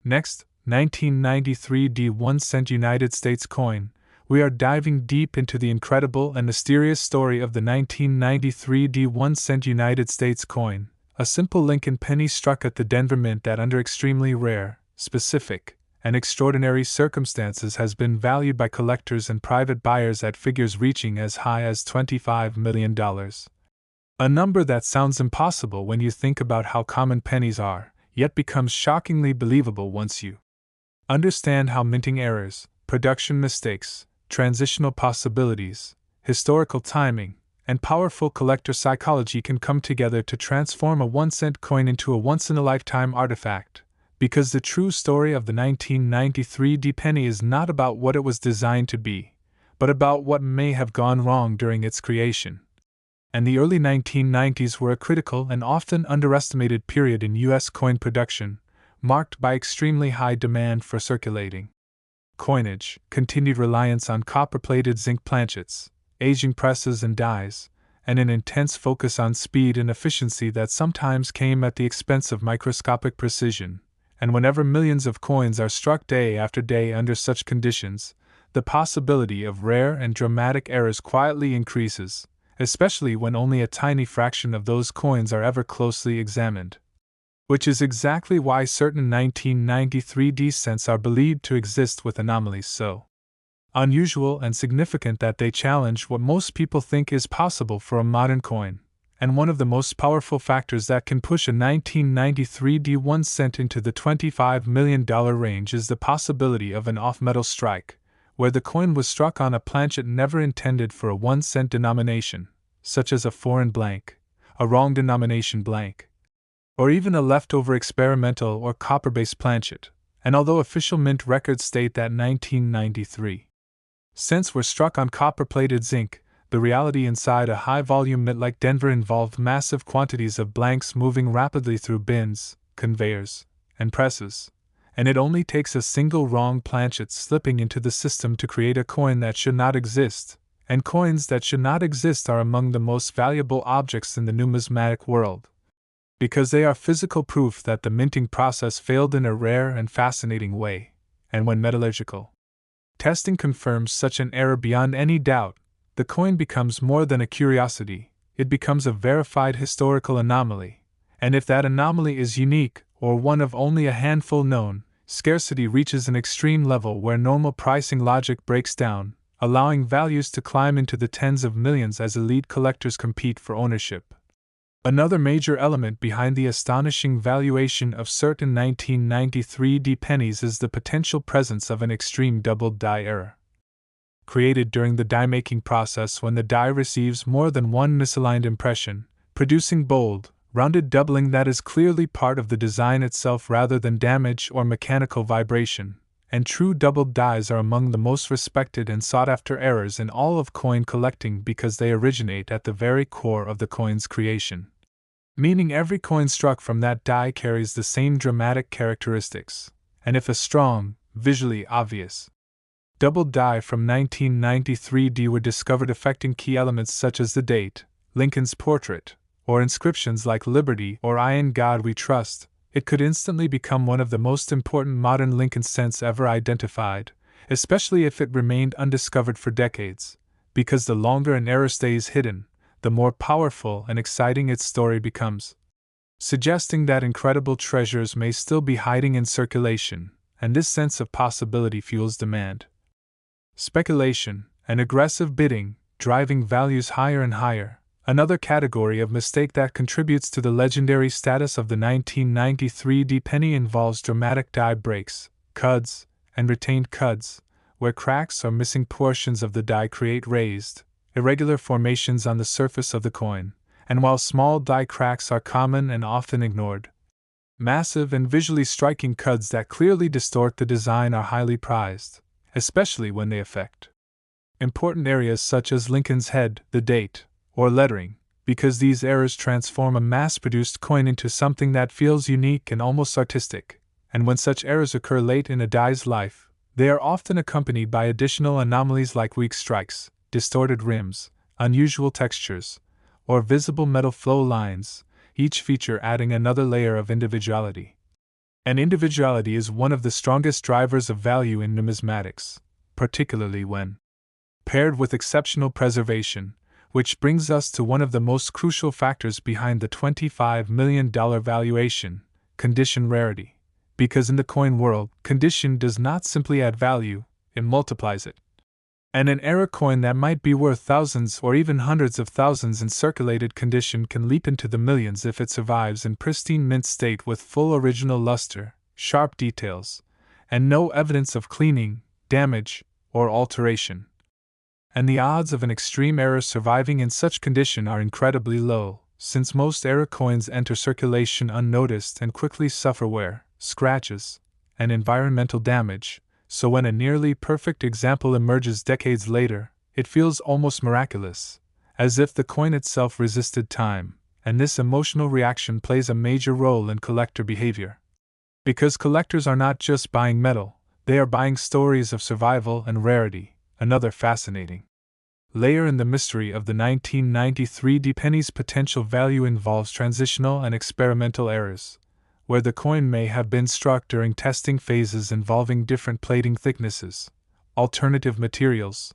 Next, 1993 D1 cent United States coin. We are diving deep into the incredible and mysterious story of the 1993 D1 cent United States coin, a simple Lincoln penny struck at the Denver Mint that under extremely rare, specific, and extraordinary circumstances has been valued by collectors and private buyers at figures reaching as high as $25 million. A number that sounds impossible when you think about how common pennies are, yet becomes shockingly believable once you understand how minting errors, production mistakes, transitional possibilities, historical timing, and powerful collector psychology can come together to transform a 1 cent coin into a once-in-a-lifetime artifact. Because the true story of the 1993 D penny is not about what it was designed to be, but about what may have gone wrong during its creation. And the early 1990s were a critical and often underestimated period in U.S. coin production, marked by extremely high demand for circulating coinage, continued reliance on copper-plated zinc planchets, aging presses and dies, and an intense focus on speed and efficiency that sometimes came at the expense of microscopic precision. And whenever millions of coins are struck day after day under such conditions, the possibility of rare and dramatic errors quietly increases, especially when only a tiny fraction of those coins are ever closely examined. Which is exactly why certain 1993 descents are believed to exist with anomalies so unusual and significant that they challenge what most people think is possible for a modern coin. And one of the most powerful factors that can push a 1993 D1 cent into the $25 million range is the possibility of an off-metal strike, where the coin was struck on a planchet never intended for a 1-cent denomination, such as a foreign blank, a wrong denomination blank, or even a leftover experimental or copper-based planchet. And although official mint records state that 1993 cents were struck on copper-plated zinc, the reality inside a high-volume mint like Denver involved massive quantities of blanks moving rapidly through bins, conveyors, and presses, and it only takes a single wrong planchet slipping into the system to create a coin that should not exist, and coins that should not exist are among the most valuable objects in the numismatic world, because they are physical proof that the minting process failed in a rare and fascinating way, and when metallurgical testing confirms such an error beyond any doubt, the coin becomes more than a curiosity, it becomes a verified historical anomaly, and if that anomaly is unique, or one of only a handful known, scarcity reaches an extreme level where normal pricing logic breaks down, allowing values to climb into the tens of millions as elite collectors compete for ownership. Another major element behind the astonishing valuation of certain 1993 D pennies is the potential presence of an extreme doubled die error, created during the die-making process when the die receives more than one misaligned impression, producing bold, rounded doubling that is clearly part of the design itself rather than damage or mechanical vibration, and true doubled dies are among the most respected and sought-after errors in all of coin collecting because they originate at the very core of the coin's creation. Meaning every coin struck from that die carries the same dramatic characteristics, and if a strong, visually obvious doubled die from 1993 D were discovered affecting key elements such as the date, Lincoln's portrait, or inscriptions like Liberty or I in God We Trust, it could instantly become one of the most important modern Lincoln cents ever identified, especially if it remained undiscovered for decades, because the longer an error stays hidden, the more powerful and exciting its story becomes, suggesting that incredible treasures may still be hiding in circulation, and this sense of possibility fuels demand, speculation, and aggressive bidding, driving values higher and higher. Another category of mistake that contributes to the legendary status of the 1993 D penny involves dramatic die breaks, cuds, and retained cuds, where cracks or missing portions of the die create raised, irregular formations on the surface of the coin, and while small die cracks are common and often ignored, massive and visually striking cuds that clearly distort the design are highly prized, especially when they affect important areas such as Lincoln's head, the date, or lettering, because these errors transform a mass-produced coin into something that feels unique and almost artistic, and when such errors occur late in a die's life, they are often accompanied by additional anomalies like weak strikes, distorted rims, unusual textures, or visible metal flow lines, each feature adding another layer of individuality. And individuality is one of the strongest drivers of value in numismatics, particularly when paired with exceptional preservation, which brings us to one of the most crucial factors behind the $25 million valuation, condition rarity. Because in the coin world, condition does not simply add value, it multiplies it. And an error coin that might be worth thousands or even hundreds of thousands in circulated condition can leap into the millions if it survives in pristine mint state with full original luster, sharp details, and no evidence of cleaning, damage, or alteration. And the odds of an extreme error surviving in such condition are incredibly low, since most error coins enter circulation unnoticed and quickly suffer wear, scratches, and environmental damage, so when a nearly perfect example emerges decades later, it feels almost miraculous, as if the coin itself resisted time, and this emotional reaction plays a major role in collector behavior. Because collectors are not just buying metal, they are buying stories of survival and rarity, another fascinating layer in the mystery of the 1993 Pennies' potential value involves transitional and experimental errors, where the coin may have been struck during testing phases involving different plating thicknesses, alternative materials,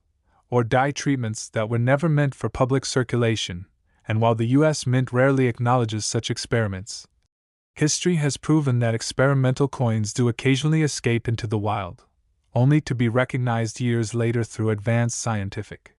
or dye treatments that were never meant for public circulation, and while the U.S. Mint rarely acknowledges such experiments, history has proven that experimental coins do occasionally escape into the wild, only to be recognized years later through advanced scientific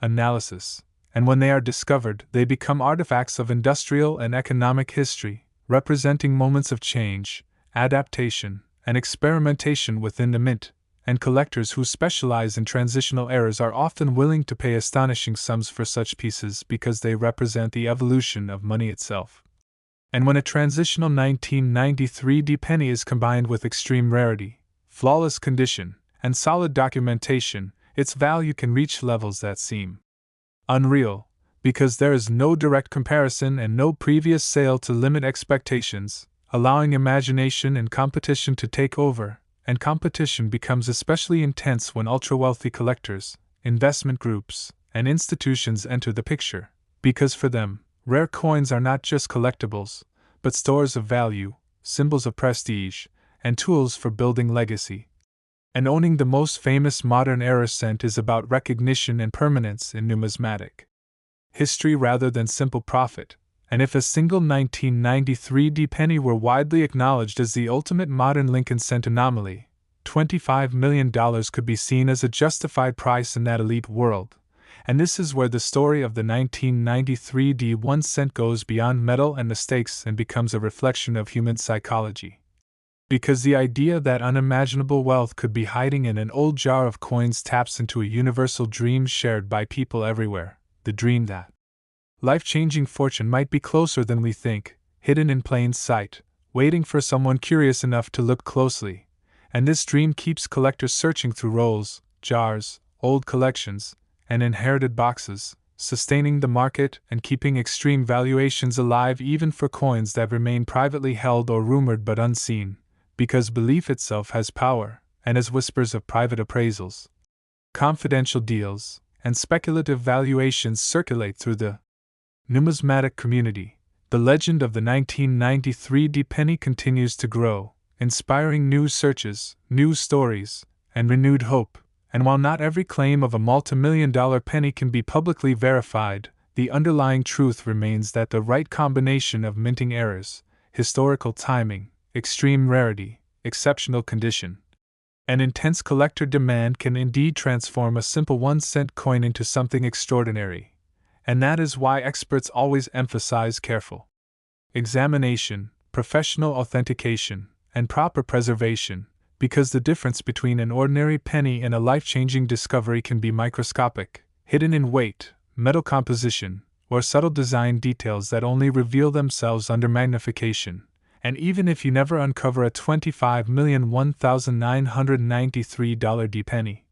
analysis, and when they are discovered, they become artifacts of industrial and economic history, representing moments of change, adaptation, and experimentation within the mint, and collectors who specialize in transitional errors are often willing to pay astonishing sums for such pieces because they represent the evolution of money itself. And when a transitional 1993 penny is combined with extreme rarity, flawless condition, and solid documentation, its value can reach levels that seem unreal, because there is no direct comparison and no previous sale to limit expectations, allowing imagination and competition to take over, and competition becomes especially intense when ultra-wealthy collectors, investment groups, and institutions enter the picture, because for them, rare coins are not just collectibles, but stores of value, symbols of prestige, and tools for building legacy. And owning the most famous modern era cent is about recognition and permanence in numismatic history rather than simple profit, and if a single 1993 penny were widely acknowledged as the ultimate modern Lincoln cent anomaly, $25 million could be seen as a justified price in that elite world. And this is where the story of the 1993 1 cent goes beyond metal and mistakes and becomes a reflection of human psychology. Because the idea that unimaginable wealth could be hiding in an old jar of coins taps into a universal dream shared by people everywhere, the dream that life-changing fortune might be closer than we think, hidden in plain sight, waiting for someone curious enough to look closely. And this dream keeps collectors searching through rolls, jars, old collections, and inherited boxes, sustaining the market and keeping extreme valuations alive even for coins that remain privately held or rumored but unseen, because belief itself has power, and as whispers of private appraisals, confidential deals, and speculative valuations circulate through the numismatic community, the legend of the 1993 penny continues to grow, inspiring new searches, new stories, and renewed hope. And while not every claim of a multi-million-dollar penny can be publicly verified, the underlying truth remains that the right combination of minting errors, historical timing, extreme rarity, exceptional condition, and intense collector demand can indeed transform a simple 1 cent coin into something extraordinary. And that is why experts always emphasize careful examination, professional authentication, and proper preservation, because the difference between an ordinary penny and a life-changing discovery can be microscopic, hidden in weight, metal composition, or subtle design details that only reveal themselves under magnification. And even if you never uncover a $25,001,993 penny,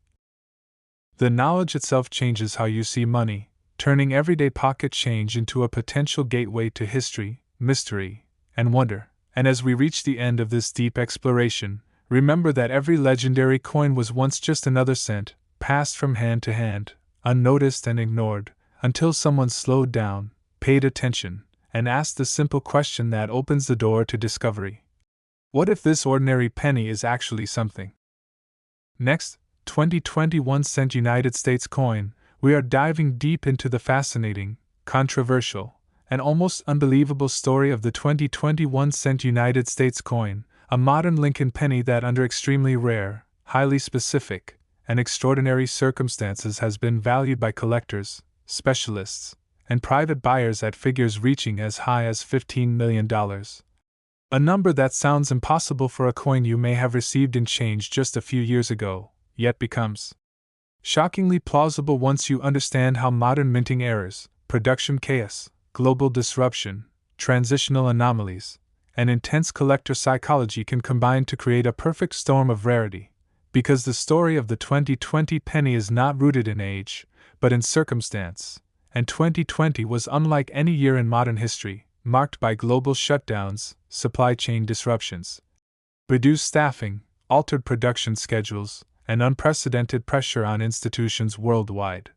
the knowledge itself changes how you see money, turning everyday pocket change into a potential gateway to history, mystery, and wonder. And as we reach the end of this deep exploration, remember that every legendary coin was once just another cent, passed from hand to hand, unnoticed and ignored, until someone slowed down, paid attention, and asked the simple question that opens the door to discovery. What if this ordinary penny is actually something? Next, 2021 cent United States coin, we are diving deep into the fascinating, controversial, and almost unbelievable story of the 2021 cent United States coin, a modern Lincoln penny that under extremely rare, highly specific, and extraordinary circumstances has been valued by collectors, specialists, and private buyers at figures reaching as high as $15 million. A number that sounds impossible for a coin you may have received in change just a few years ago, yet becomes shockingly plausible once you understand how modern minting errors, production chaos, global disruption, transitional anomalies, and intense collector psychology can combine to create a perfect storm of rarity, because the story of the 2020 penny is not rooted in age, but in circumstance, and 2020 was unlike any year in modern history, marked by global shutdowns, supply chain disruptions, reduced staffing, altered production schedules, and unprecedented pressure on institutions worldwide,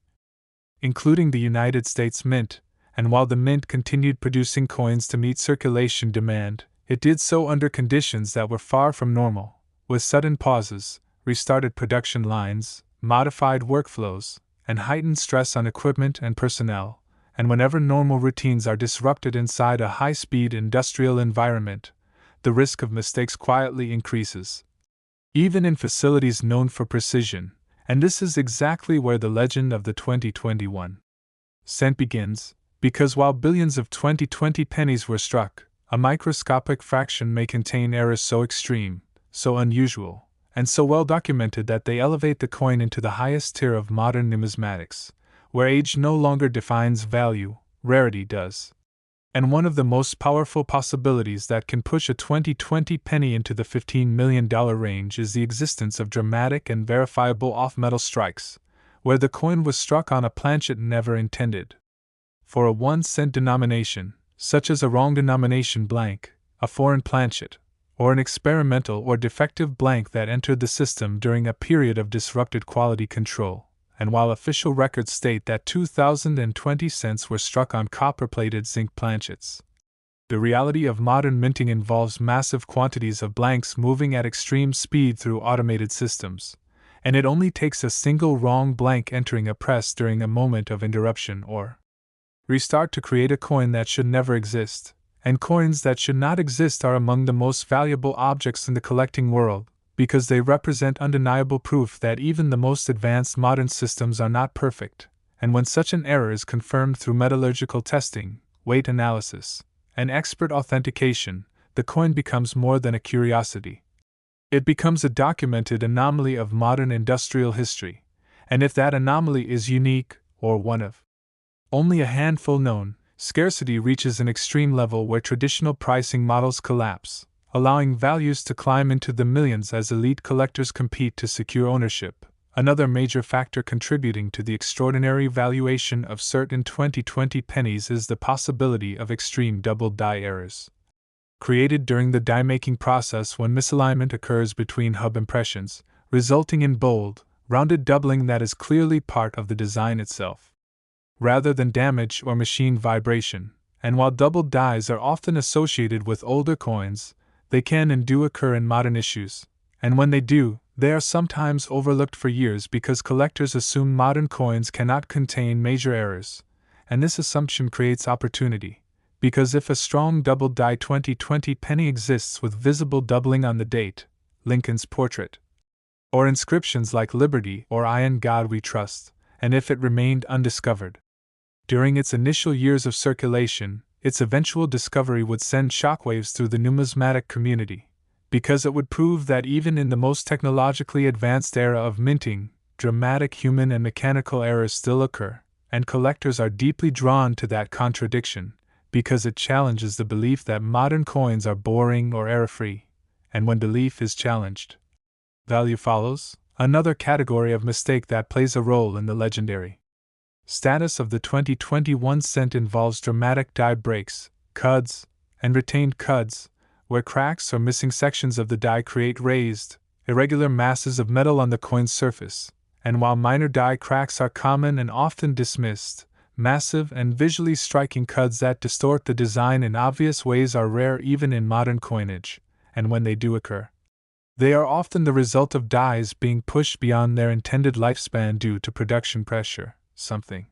including the United States Mint. And while the Mint continued producing coins to meet circulation demand, it did so under conditions that were far from normal, with sudden pauses, restarted production lines, modified workflows, and heightened stress on equipment and personnel. And whenever normal routines are disrupted inside a high-speed industrial environment, the risk of mistakes quietly increases, even in facilities known for precision. And this is exactly where the legend of the 2021 cent begins, because while billions of 2020 pennies were struck, a microscopic fraction may contain errors so extreme, so unusual, and so well documented that they elevate the coin into the highest tier of modern numismatics, where age no longer defines value, rarity does. And one of the most powerful possibilities that can push a 2020 penny into the $15 million range is the existence of dramatic and verifiable off-metal strikes, where the coin was struck on a planchet never intended. For a 1 cent denomination, such as a wrong denomination blank, a foreign planchet, or an experimental or defective blank that entered the system during a period of disrupted quality control, and while official records state that 2,020 cents were struck on copper-plated zinc planchets, the reality of modern minting involves massive quantities of blanks moving at extreme speed through automated systems, and it only takes a single wrong blank entering a press during a moment of interruption or restart to create a coin that should never exist. And coins that should not exist are among the most valuable objects in the collecting world, because they represent undeniable proof that even the most advanced modern systems are not perfect. And when such an error is confirmed through metallurgical testing, weight analysis, and expert authentication, the coin becomes more than a curiosity. It becomes a documented anomaly of modern industrial history, and if that anomaly is unique, or one of only a handful known, scarcity reaches an extreme level where traditional pricing models collapse, allowing values to climb into the millions as elite collectors compete to secure ownership. Another major factor contributing to the extraordinary valuation of certain 2020 pennies is the possibility of extreme double die errors, created during the die-making process when misalignment occurs between hub impressions, resulting in bold, rounded doubling that is clearly part of the design itself, rather than damage or machine vibration. And while double dies are often associated with older coins, they can and do occur in modern issues, and when they do, they are sometimes overlooked for years because collectors assume modern coins cannot contain major errors, and this assumption creates opportunity, because if a strong double die 2020 penny exists with visible doubling on the date, Lincoln's portrait, or inscriptions like Liberty or I in God We Trust, and if it remained undiscovered during its initial years of circulation, its eventual discovery would send shockwaves through the numismatic community, because it would prove that even in the most technologically advanced era of minting, dramatic human and mechanical errors still occur, and collectors are deeply drawn to that contradiction, because it challenges the belief that modern coins are boring or error-free, and when belief is challenged, value follows. Another category of mistake that plays a role in the legendary status of the 2021 cent involves dramatic die breaks, cuds, and retained cuds, where cracks or missing sections of the die create raised, irregular masses of metal on the coin's surface. And while minor die cracks are common and often dismissed, massive and visually striking cuds that distort the design in obvious ways are rare even in modern coinage, and when they do occur, they are often the result of dies being pushed beyond their intended lifespan due to production pressure, something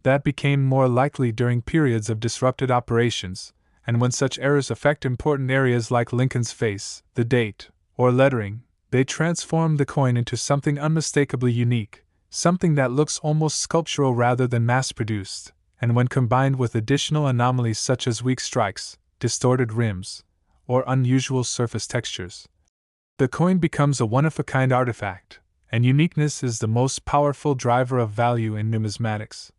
that became more likely during periods of disrupted operations, and when such errors affect important areas like Lincoln's face, the date, or lettering, they transform the coin into something unmistakably unique, something that looks almost sculptural rather than mass-produced, and when combined with additional anomalies such as weak strikes, distorted rims, or unusual surface textures, the coin becomes a one-of-a-kind artifact, and uniqueness is the most powerful driver of value in numismatics,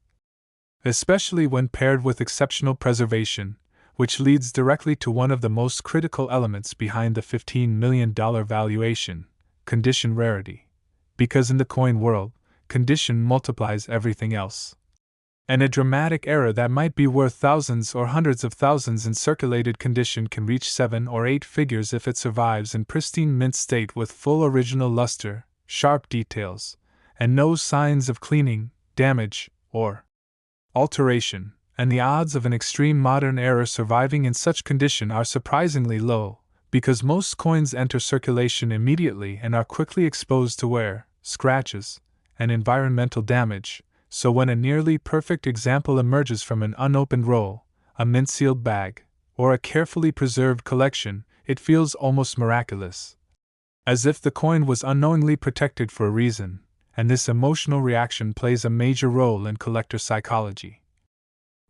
especially when paired with exceptional preservation, which leads directly to one of the most critical elements behind the $15 million valuation: condition rarity. Because in the coin world, condition multiplies everything else. And a dramatic error that might be worth thousands or hundreds of thousands in circulated condition can reach 7 or 8 figures if it survives in pristine mint state with full original luster, sharp details, and no signs of cleaning, damage, or alteration, and the odds of an extreme modern error surviving in such condition are surprisingly low, because most coins enter circulation immediately and are quickly exposed to wear, scratches, and environmental damage. So when a nearly perfect example emerges from an unopened roll, a mint-sealed bag, or a carefully preserved collection, it feels almost miraculous. As if the coin was unknowingly protected for a reason, and this emotional reaction plays a major role in collector psychology.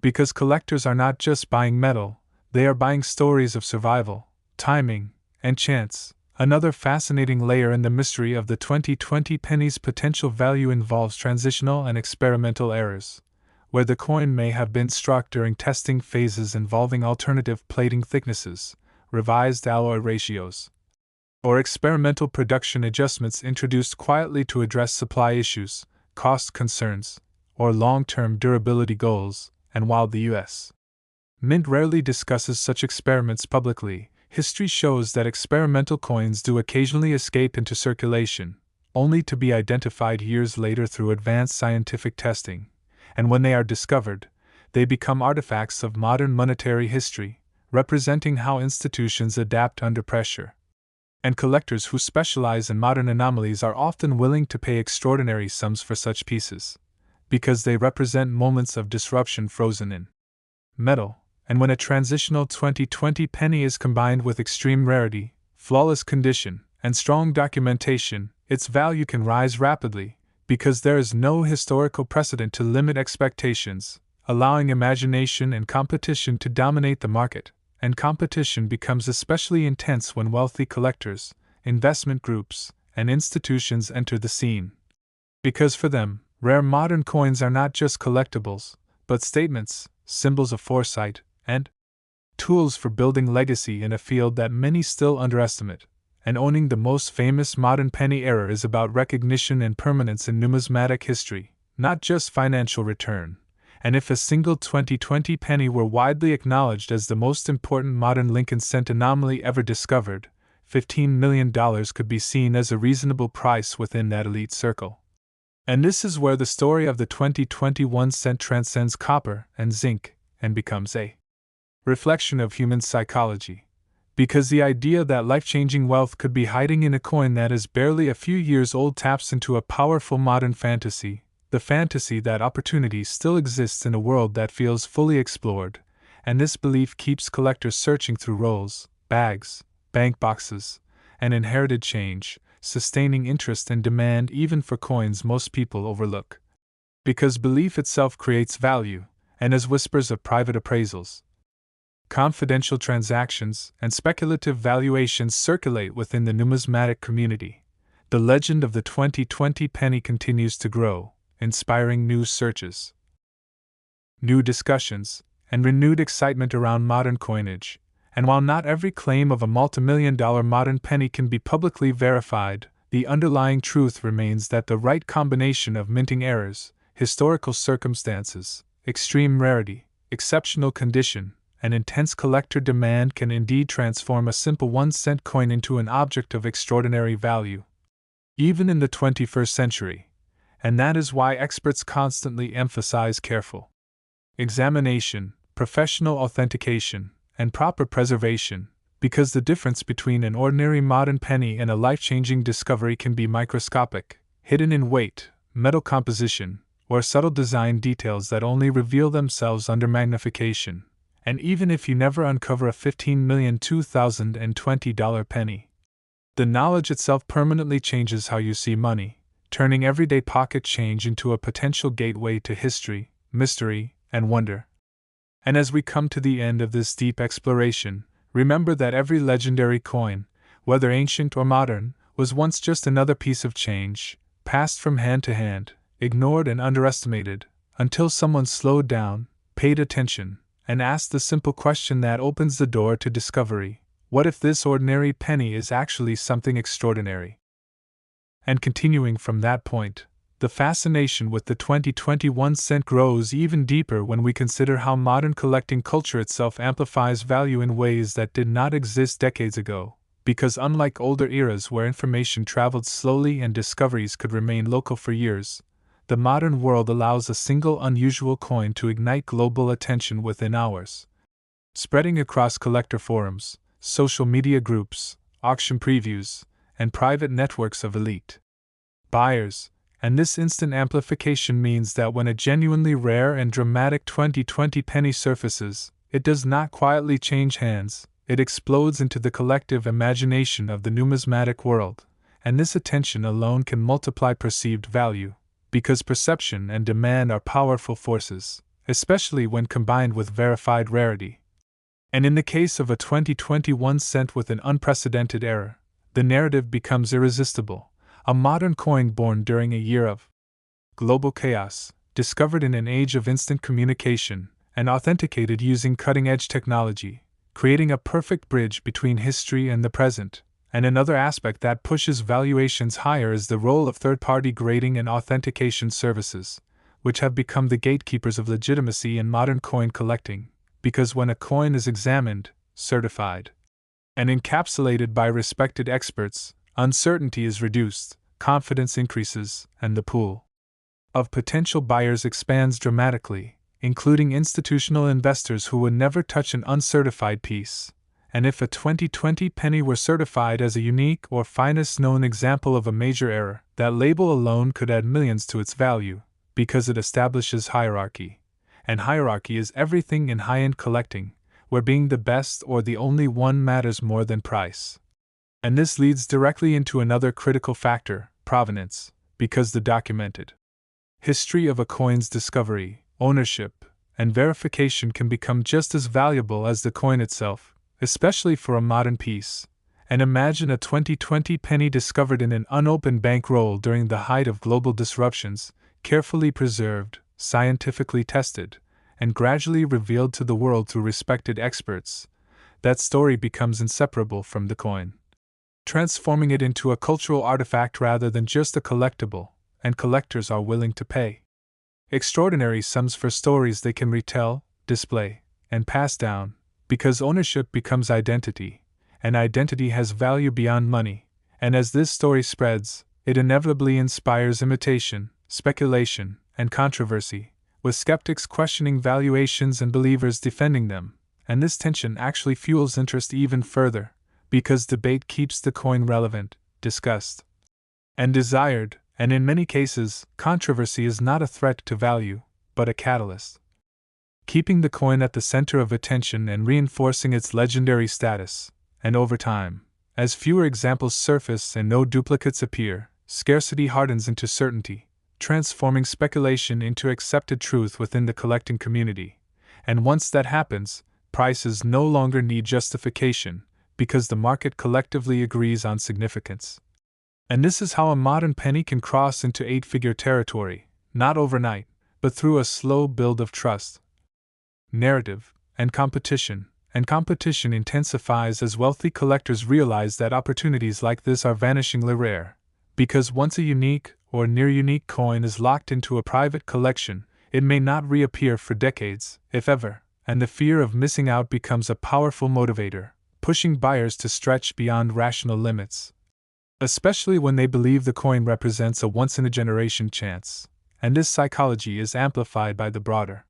Because collectors are not just buying metal, they are buying stories of survival, timing, and chance. Another fascinating layer in the mystery of the 2020 penny's potential value involves transitional and experimental errors, where the coin may have been struck during testing phases involving alternative plating thicknesses, revised alloy ratios, or experimental production adjustments introduced quietly to address supply issues, cost concerns, or long-term durability goals. And while the U.S. Mint rarely discusses such experiments publicly, history shows that experimental coins do occasionally escape into circulation, only to be identified years later through advanced scientific testing, and when they are discovered, they become artifacts of modern monetary history, representing how institutions adapt under pressure. And collectors who specialize in modern anomalies are often willing to pay extraordinary sums for such pieces, because they represent moments of disruption frozen in metal. And when a transitional 2020 penny is combined with extreme rarity, flawless condition, and strong documentation, its value can rise rapidly, because there is no historical precedent to limit expectations, allowing imagination and competition to dominate the market. And competition becomes especially intense when wealthy collectors, investment groups, and institutions enter the scene. Because for them, rare modern coins are not just collectibles, but statements, symbols of foresight, and tools for building legacy in a field that many still underestimate. And owning the most famous modern penny era is about recognition and permanence in numismatic history, not just financial return. And if a single 2020 penny were widely acknowledged as the most important modern Lincoln cent anomaly ever discovered, $15 million could be seen as a reasonable price within that elite circle. And this is where the story of the 2021 cent transcends copper and zinc and becomes a reflection of human psychology. Because the idea that life-changing wealth could be hiding in a coin that is barely a few years old taps into a powerful modern fantasy, the fantasy that opportunity still exists in a world that feels fully explored, and this belief keeps collectors searching through rolls, bags, bank boxes, and inherited change, sustaining interest and demand even for coins most people overlook. Because belief itself creates value, and as whispers of private appraisals, confidential transactions, and speculative valuations circulate within the numismatic community, the legend of the 2020 penny continues to grow, inspiring new searches, new discussions, and renewed excitement around modern coinage. And while not every claim of a multimillion-dollar modern penny can be publicly verified, the underlying truth remains that the right combination of minting errors, historical circumstances, extreme rarity, exceptional condition, and intense collector demand can indeed transform a simple 1-cent coin into an object of extraordinary value, even in the 21st century. And that is why experts constantly emphasize careful examination, professional authentication, and proper preservation, because the difference between an ordinary modern penny and a life-changing discovery can be microscopic, hidden in weight, metal composition, or subtle design details that only reveal themselves under magnification. And even if you never uncover a $15,002,020 penny, the knowledge itself permanently changes how you see money, turning everyday pocket change into a potential gateway to history, mystery, and wonder. And as we come to the end of this deep exploration, remember that every legendary coin, whether ancient or modern, was once just another piece of change, passed from hand to hand, ignored and underestimated, until someone slowed down, paid attention, and asked the simple question that opens the door to discovery: what if this ordinary penny is actually something extraordinary? And continuing from that point, the fascination with the 2021 cent grows even deeper when we consider how modern collecting culture itself amplifies value in ways that did not exist decades ago. Because unlike older eras where information traveled slowly and discoveries could remain local for years, the modern world allows a single unusual coin to ignite global attention within hours. Spreading across collector forums, social media groups, auction previews, and private networks of elite buyers, and this instant amplification means that when a genuinely rare and dramatic 2020 penny surfaces, it does not quietly change hands, it explodes into the collective imagination of the numismatic world, and this attention alone can multiply perceived value, because perception and demand are powerful forces, especially when combined with verified rarity. And in the case of a 2021 cent with an unprecedented error, the narrative becomes irresistible. A modern coin born during a year of global chaos, discovered in an age of instant communication, and authenticated using cutting-edge technology, creating a perfect bridge between history and the present. And another aspect that pushes valuations higher is the role of third-party grading and authentication services, which have become the gatekeepers of legitimacy in modern coin collecting, because when a coin is examined, certified, and encapsulated by respected experts, uncertainty is reduced, confidence increases, and the pool of potential buyers expands dramatically, including institutional investors who would never touch an uncertified piece. And if a 2020 penny were certified as a unique or finest known example of a major error, that label alone could add millions to its value, because it establishes hierarchy. And hierarchy is everything in high-end collecting, where being the best or the only one matters more than price. And this leads directly into another critical factor, provenance, because the documented history of a coin's discovery, ownership, and verification can become just as valuable as the coin itself, especially for a modern piece. And imagine a 2020 penny discovered in an unopened bankroll during the height of global disruptions, carefully preserved, scientifically tested, and gradually revealed to the world through respected experts. That story becomes inseparable from the coin, transforming it into a cultural artifact rather than just a collectible, and collectors are willing to pay extraordinary sums for stories they can retell, display, and pass down, because ownership becomes identity, and identity has value beyond money, and as this story spreads, it inevitably inspires imitation, speculation, and controversy, with skeptics questioning valuations and believers defending them, and this tension actually fuels interest even further, because debate keeps the coin relevant, discussed, and desired, and in many cases, controversy is not a threat to value, but a catalyst, keeping the coin at the center of attention and reinforcing its legendary status. And over time, as fewer examples surface and no duplicates appear, scarcity hardens into certainty, transforming speculation into accepted truth within the collecting community. And once that happens, prices no longer need justification, because the market collectively agrees on significance. And this is how a modern penny can cross into eight-figure territory, not overnight, but through a slow build of trust, narrative, and competition intensifies as wealthy collectors realize that opportunities like this are vanishingly rare. Because once a unique or near-unique coin is locked into a private collection, it may not reappear for decades, if ever, and the fear of missing out becomes a powerful motivator, pushing buyers to stretch beyond rational limits, especially when they believe the coin represents a once-in-a-generation chance. And this psychology is amplified by the broader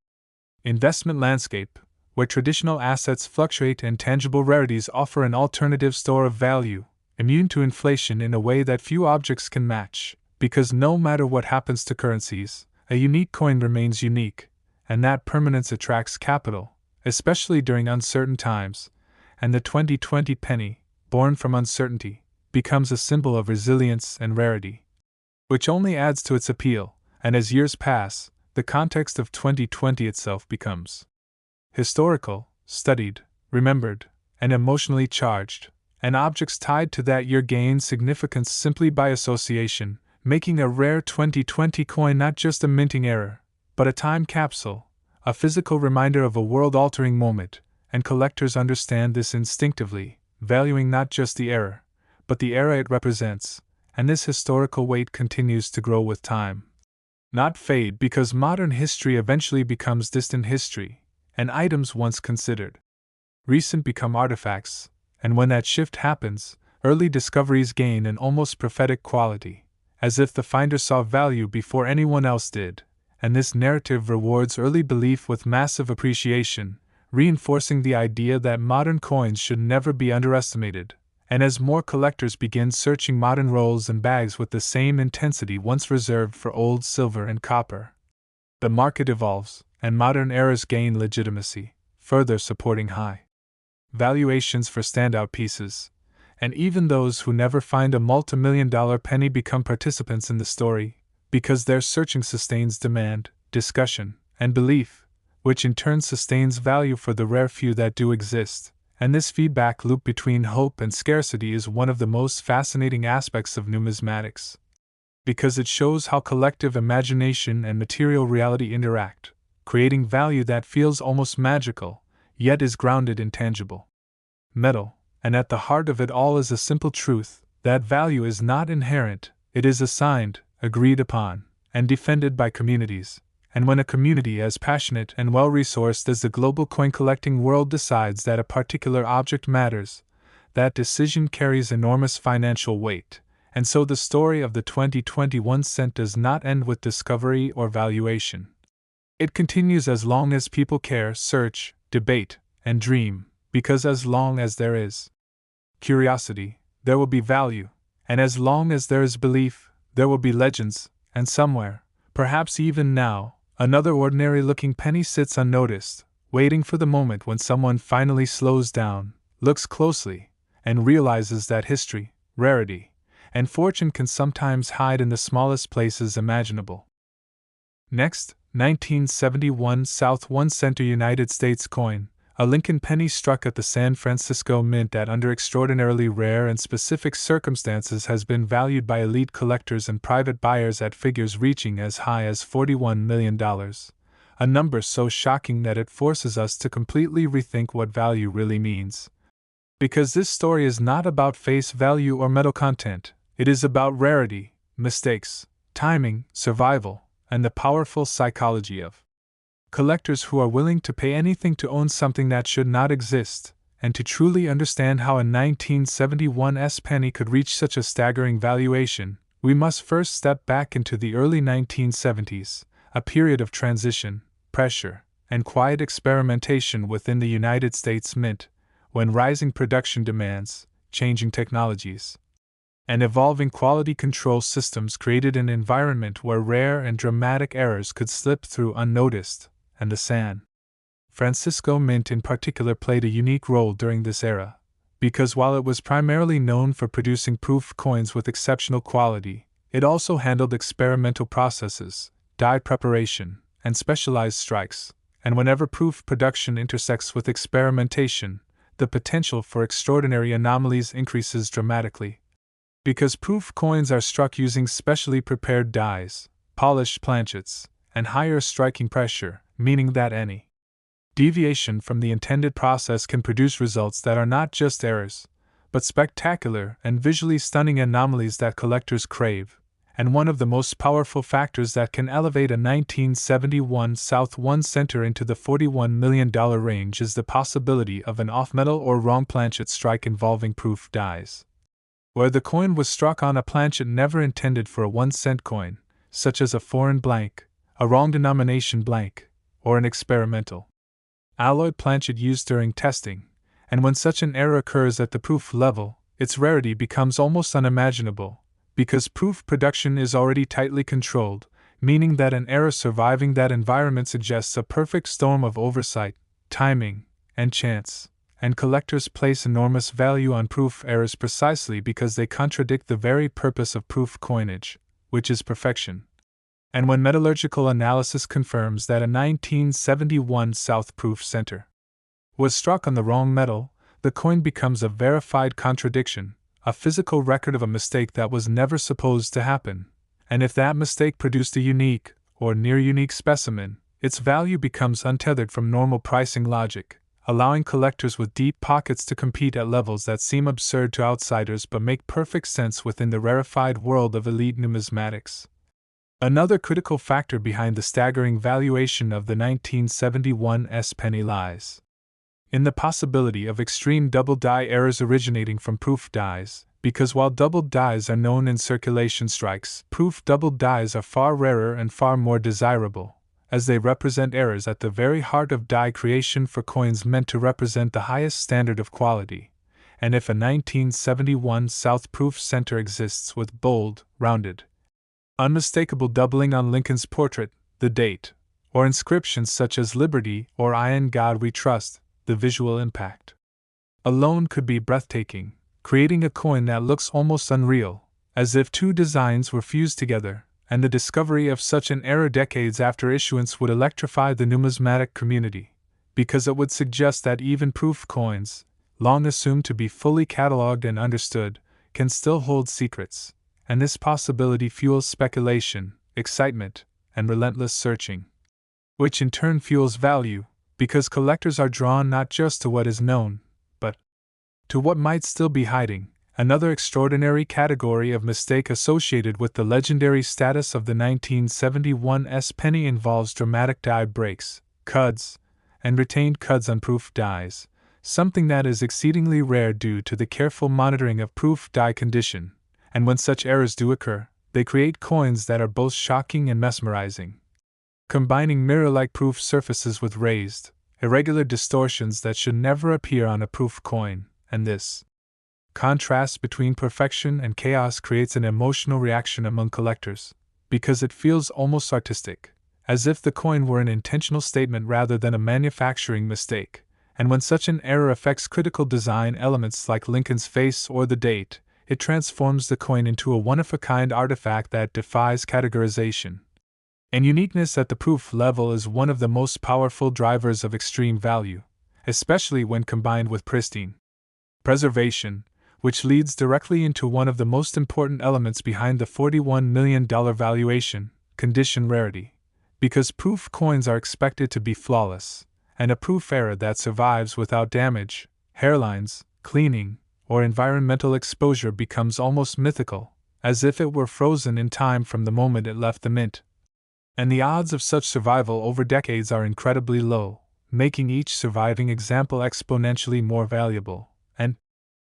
investment landscape, where traditional assets fluctuate and tangible rarities offer an alternative store of value, immune to inflation in a way that few objects can match, because no matter what happens to currencies, a unique coin remains unique, and that permanence attracts capital, especially during uncertain times, and the 2020 penny, born from uncertainty, becomes a symbol of resilience and rarity, which only adds to its appeal. And as years pass, the context of 2020 itself becomes historical, studied, remembered, and emotionally charged, and objects tied to that year gain significance simply by association, making a rare 2020 coin not just a minting error, but a time capsule, a physical reminder of a world-altering moment. And collectors understand this instinctively, valuing not just the error, but the era it represents, and this historical weight continues to grow with time. Not fade, because modern history eventually becomes distant history, and items once considered recent become artifacts, and when that shift happens, early discoveries gain an almost prophetic quality, as if the finder saw value before anyone else did, and this narrative rewards early belief with massive appreciation, reinforcing the idea that modern coins should never be underestimated. And as more collectors begin searching modern rolls and bags with the same intensity once reserved for old silver and copper, the market evolves, and modern eras gain legitimacy, further supporting high valuations for standout pieces. And even those who never find a multi-million-dollar penny become participants in the story, because their searching sustains demand, discussion, and belief, which in turn sustains value for the rare few that do exist. And this feedback loop between hope and scarcity is one of the most fascinating aspects of numismatics, because it shows how collective imagination and material reality interact, creating value that feels almost magical, yet is grounded in tangible metal. And at the heart of it all is a simple truth: that value is not inherent, it is assigned, agreed upon, and defended by communities. And when a community as passionate and well-resourced as the global coin-collecting world decides that a particular object matters, that decision carries enormous financial weight. And so the story of the 2021 cent does not end with discovery or valuation. It continues as long as people care, search, debate, and dream, because as long as there is curiosity, there will be value, and as long as there is belief, there will be legends, and somewhere, perhaps even now, another ordinary-looking penny sits unnoticed, waiting for the moment when someone finally slows down, looks closely, and realizes that history, rarity, and fortune can sometimes hide in the smallest places imaginable. Next, 1971 South 1 Center United States coin, a Lincoln penny struck at the San Francisco Mint that under extraordinarily rare and specific circumstances has been valued by elite collectors and private buyers at figures reaching as high as $41 million, a number so shocking that it forces us to completely rethink what value really means. Because this story is not about face value or metal content, it is about rarity, mistakes, timing, survival, and the powerful psychology of collectors who are willing to pay anything to own something that should not exist. And to truly understand how a 1971 penny could reach such a staggering valuation, we must first step back into the early 1970s, a period of transition, pressure, and quiet experimentation within the United States Mint, when rising production demands, changing technologies, and evolving quality control systems created an environment where rare and dramatic errors could slip through unnoticed. And the San Francisco Mint in particular played a unique role during this era, because while it was primarily known for producing proof coins with exceptional quality, it also handled experimental processes, die preparation, and specialized strikes. And whenever proof production intersects with experimentation, the potential for extraordinary anomalies increases dramatically. Because proof coins are struck using specially prepared dies, polished planchets, and higher striking pressure, meaning that any deviation from the intended process can produce results that are not just errors, but spectacular and visually stunning anomalies that collectors crave. And one of the most powerful factors that can elevate a 1971 South 1 Center into the $41 million range is the possibility of an off-metal or wrong planchet strike involving proof dies, where the coin was struck on a planchet never intended for a 1-cent coin, such as a foreign blank, a wrong denomination blank, or an experimental alloy planchet used during testing. And when such an error occurs at the proof level, its rarity becomes almost unimaginable, because proof production is already tightly controlled, meaning that an error surviving that environment suggests a perfect storm of oversight, timing, and chance. And collectors place enormous value on proof errors precisely because they contradict the very purpose of proof coinage, which is perfection. And when metallurgical analysis confirms that a 1971 South Proof Center was struck on the wrong metal, the coin becomes a verified contradiction, a physical record of a mistake that was never supposed to happen. And if that mistake produced a unique, or near-unique specimen, its value becomes untethered from normal pricing logic, allowing collectors with deep pockets to compete at levels that seem absurd to outsiders but make perfect sense within the rarefied world of elite numismatics. Another critical factor behind the staggering valuation of the 1971 penny lies in the possibility of extreme double die errors originating from proof dies, because while double dies are known in circulation strikes, proof double dies are far rarer and far more desirable, as they represent errors at the very heart of die creation for coins meant to represent the highest standard of quality. And if a 1971 South proof center exists with bold, rounded, unmistakable doubling on Lincoln's portrait, the date, or inscriptions such as Liberty or I in God We Trust, the visual impact alone could be breathtaking, creating a coin that looks almost unreal, as if two designs were fused together, and the discovery of such an error decades after issuance would electrify the numismatic community, because it would suggest that even proof coins, long assumed to be fully catalogued and understood, can still hold secrets, and this possibility fuels speculation, excitement, and relentless searching, which in turn fuels value, because collectors are drawn not just to what is known, but to what might still be hiding. Another extraordinary category of mistake associated with the legendary status of the 1971 penny involves dramatic die breaks, cuds, and retained cuds on proof dies, something that is exceedingly rare due to the careful monitoring of proof die condition, and when such errors do occur, they create coins that are both shocking and mesmerizing, combining mirror-like proof surfaces with raised, irregular distortions that should never appear on a proof coin, and this contrast between perfection and chaos creates an emotional reaction among collectors, because it feels almost artistic, as if the coin were an intentional statement rather than a manufacturing mistake, and when such an error affects critical design elements like Lincoln's face or the date, it transforms the coin into a one-of-a-kind artifact that defies categorization. And uniqueness at the proof level is one of the most powerful drivers of extreme value, especially when combined with pristine preservation, which leads directly into one of the most important elements behind the $41 million valuation, condition rarity, because proof coins are expected to be flawless, and a proof error that survives without damage, hairlines, cleaning, or environmental exposure becomes almost mythical, as if it were frozen in time from the moment it left the mint. And the odds of such survival over decades are incredibly low, making each surviving example exponentially more valuable. And,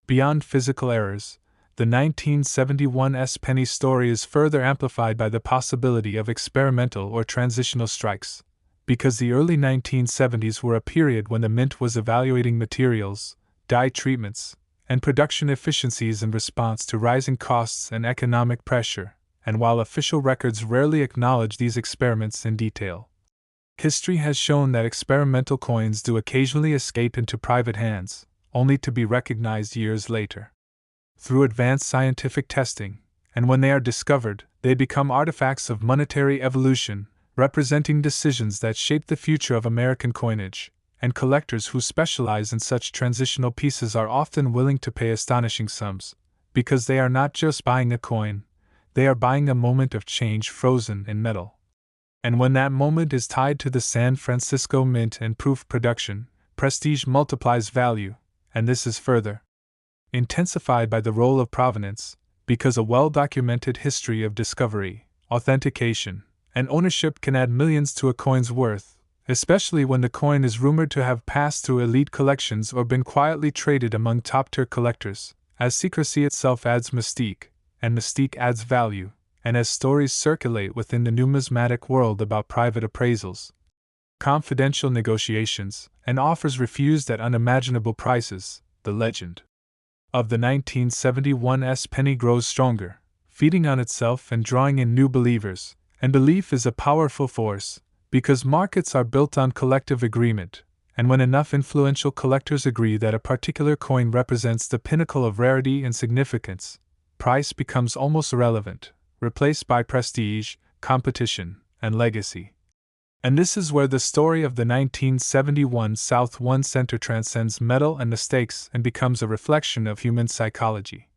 beyond physical errors, the 1971 penny story is further amplified by the possibility of experimental or transitional strikes, because the early 1970s were a period when the mint was evaluating materials, dye treatments, and production efficiencies in response to rising costs and economic pressure, and while official records rarely acknowledge these experiments in detail, history has shown that experimental coins do occasionally escape into private hands, only to be recognized years later through advanced scientific testing, and when they are discovered, they become artifacts of monetary evolution, representing decisions that shape the future of American coinage, and collectors who specialize in such transitional pieces are often willing to pay astonishing sums, because they are not just buying a coin, they are buying a moment of change frozen in metal. And when that moment is tied to the San Francisco Mint and proof production, prestige multiplies value, and this is further intensified by the role of provenance, because a well-documented history of discovery, authentication, and ownership can add millions to a coin's worth, especially when the coin is rumored to have passed through elite collections or been quietly traded among top-tier collectors, as secrecy itself adds mystique, and mystique adds value, and as stories circulate within the numismatic world about private appraisals, confidential negotiations, and offers refused at unimaginable prices, the legend of the 1971 penny grows stronger, feeding on itself and drawing in new believers, and belief is a powerful force, because markets are built on collective agreement, and when enough influential collectors agree that a particular coin represents the pinnacle of rarity and significance, price becomes almost irrelevant, replaced by prestige, competition, and legacy. And this is where the story of the 1971 South One Center transcends metal and mistakes and becomes a reflection of human psychology.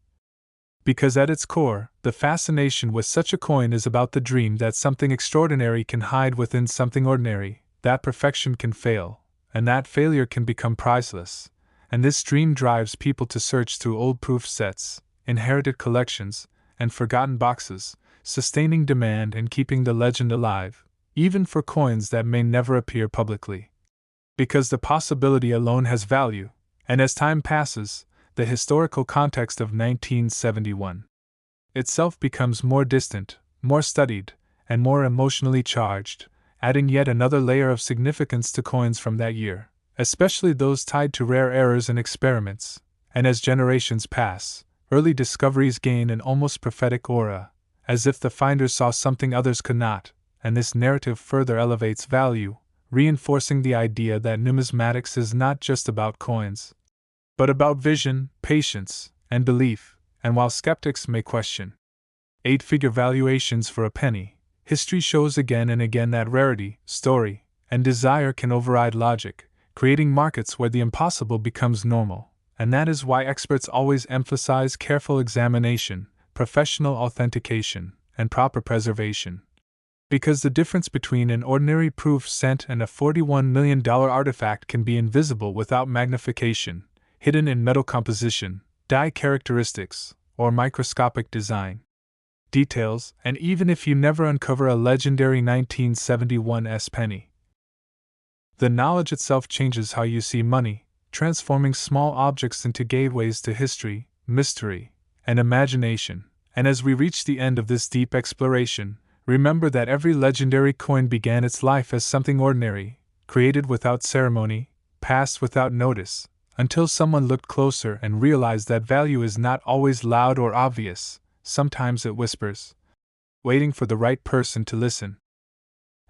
Because at its core, the fascination with such a coin is about the dream that something extraordinary can hide within something ordinary, that perfection can fail, and that failure can become priceless, and this dream drives people to search through old proof sets, inherited collections, and forgotten boxes, sustaining demand and keeping the legend alive, even for coins that may never appear publicly. Because the possibility alone has value, and as time passes, the historical context of 1971 itself becomes more distant, more studied, and more emotionally charged, adding yet another layer of significance to coins from that year, especially those tied to rare errors and experiments. And as generations pass, early discoveries gain an almost prophetic aura, as if the finders saw something others could not, and this narrative further elevates value, reinforcing the idea that numismatics is not just about coins, but about vision, patience, and belief. And while skeptics may question 8-figure valuations for a penny, history shows again and again that rarity, story, and desire can override logic, creating markets where the impossible becomes normal. And that is why experts always emphasize careful examination, professional authentication, and proper preservation. Because the difference between an ordinary proof cent and a $41 million artifact can be invisible without magnification, hidden in metal composition, die characteristics, or microscopic design details, and even if you never uncover a legendary 1971's penny, the knowledge itself changes how you see money, transforming small objects into gateways to history, mystery, and imagination. And as we reach the end of this deep exploration, remember that every legendary coin began its life as something ordinary, created without ceremony, passed without notice, until someone looked closer and realized that value is not always loud or obvious. Sometimes it whispers, waiting for the right person to listen.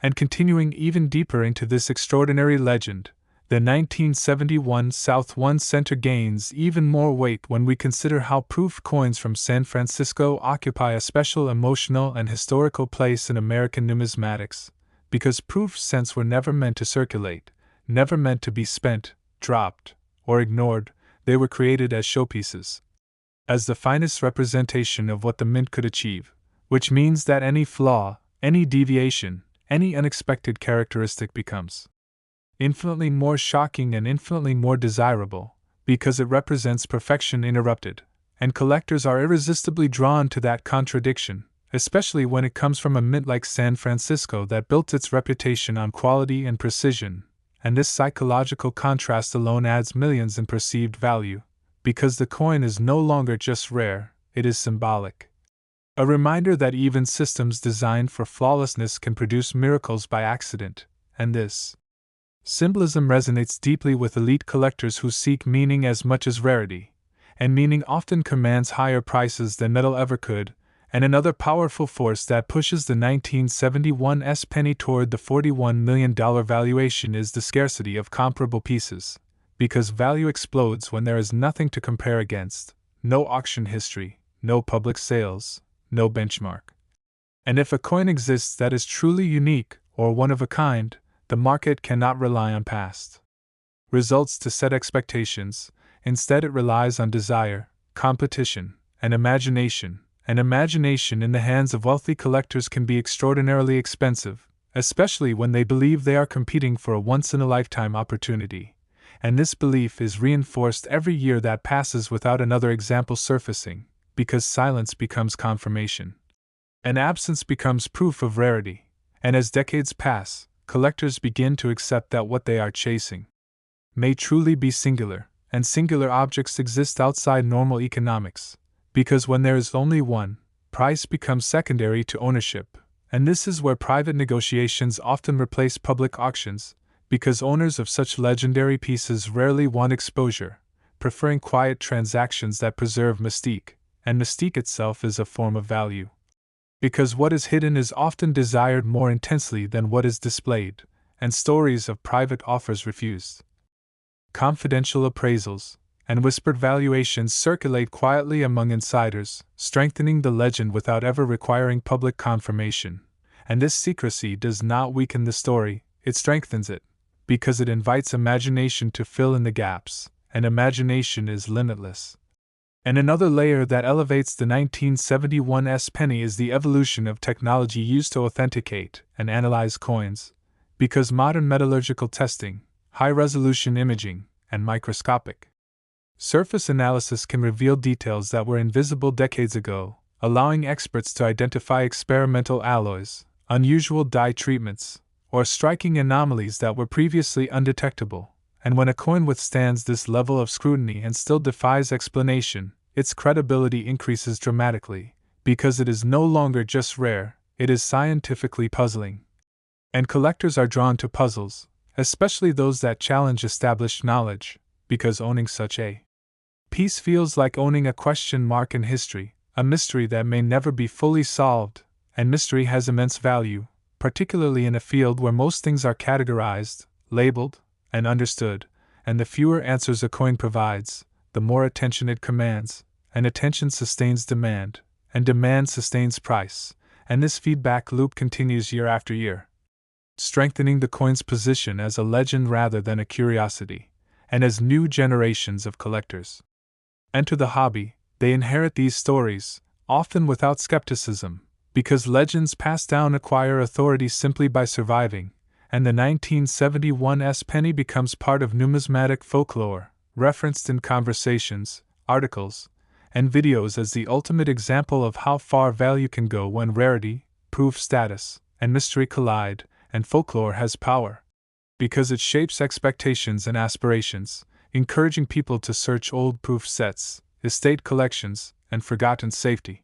And continuing even deeper into this extraordinary legend, the 1971 South 1 Center gains even more weight when we consider how proof coins from San Francisco occupy a special emotional and historical place in American numismatics, because proof cents were never meant to circulate, never meant to be spent, dropped, or ignored. They were created as showpieces, as the finest representation of what the mint could achieve, which means that any flaw, any deviation, any unexpected characteristic becomes infinitely more shocking and infinitely more desirable, because it represents perfection interrupted, and collectors are irresistibly drawn to that contradiction, especially when it comes from a mint like San Francisco that built its reputation on quality and precision, and this psychological contrast alone adds millions in perceived value, because the coin is no longer just rare, it is symbolic. A reminder that even systems designed for flawlessness can produce miracles by accident, and this symbolism resonates deeply with elite collectors who seek meaning as much as rarity, and meaning often commands higher prices than metal ever could. And another powerful force that pushes the 1971's penny toward the $41 million valuation is the scarcity of comparable pieces, because value explodes when there is nothing to compare against, no auction history, no public sales, no benchmark. And if a coin exists that is truly unique or one of a kind, the market cannot rely on past results to set expectations. Instead, it relies on desire, competition, and imagination. And imagination in the hands of wealthy collectors can be extraordinarily expensive, especially when they believe they are competing for a once-in-a-lifetime opportunity. And this belief is reinforced every year that passes without another example surfacing, because silence becomes confirmation, and absence becomes proof of rarity. And as decades pass, collectors begin to accept that what they are chasing may truly be singular, and singular objects exist outside normal economics. Because when there is only one, price becomes secondary to ownership, and this is where private negotiations often replace public auctions, because owners of such legendary pieces rarely want exposure, preferring quiet transactions that preserve mystique, and mystique itself is a form of value. Because what is hidden is often desired more intensely than what is displayed, and stories of private offers refused, confidential appraisals, and whispered valuations circulate quietly among insiders, strengthening the legend without ever requiring public confirmation. And this secrecy does not weaken the story, it strengthens it, because it invites imagination to fill in the gaps, and imagination is limitless. And another layer that elevates the 1971's penny is the evolution of technology used to authenticate and analyze coins, because modern metallurgical testing, high-resolution imaging, and microscopic surface analysis can reveal details that were invisible decades ago, allowing experts to identify experimental alloys, unusual dye treatments, or striking anomalies that were previously undetectable. And when a coin withstands this level of scrutiny and still defies explanation, its credibility increases dramatically, because it is no longer just rare, it is scientifically puzzling. And collectors are drawn to puzzles, especially those that challenge established knowledge, because owning such a piece feels like owning a question mark in history, a mystery that may never be fully solved, and mystery has immense value, particularly in a field where most things are categorized, labeled, and understood, and the fewer answers a coin provides, the more attention it commands, and attention sustains demand, and demand sustains price, and this feedback loop continues year after year, strengthening the coin's position as a legend rather than a curiosity, and as new generations of collectors enter the hobby, they inherit these stories, often without skepticism, because legends passed down acquire authority simply by surviving, and the 1971 penny becomes part of numismatic folklore, referenced in conversations, articles, and videos as the ultimate example of how far value can go when rarity, proof status, and mystery collide, and folklore has power. Because it shapes expectations and aspirations, encouraging people to search old proof sets, estate collections, and forgotten safety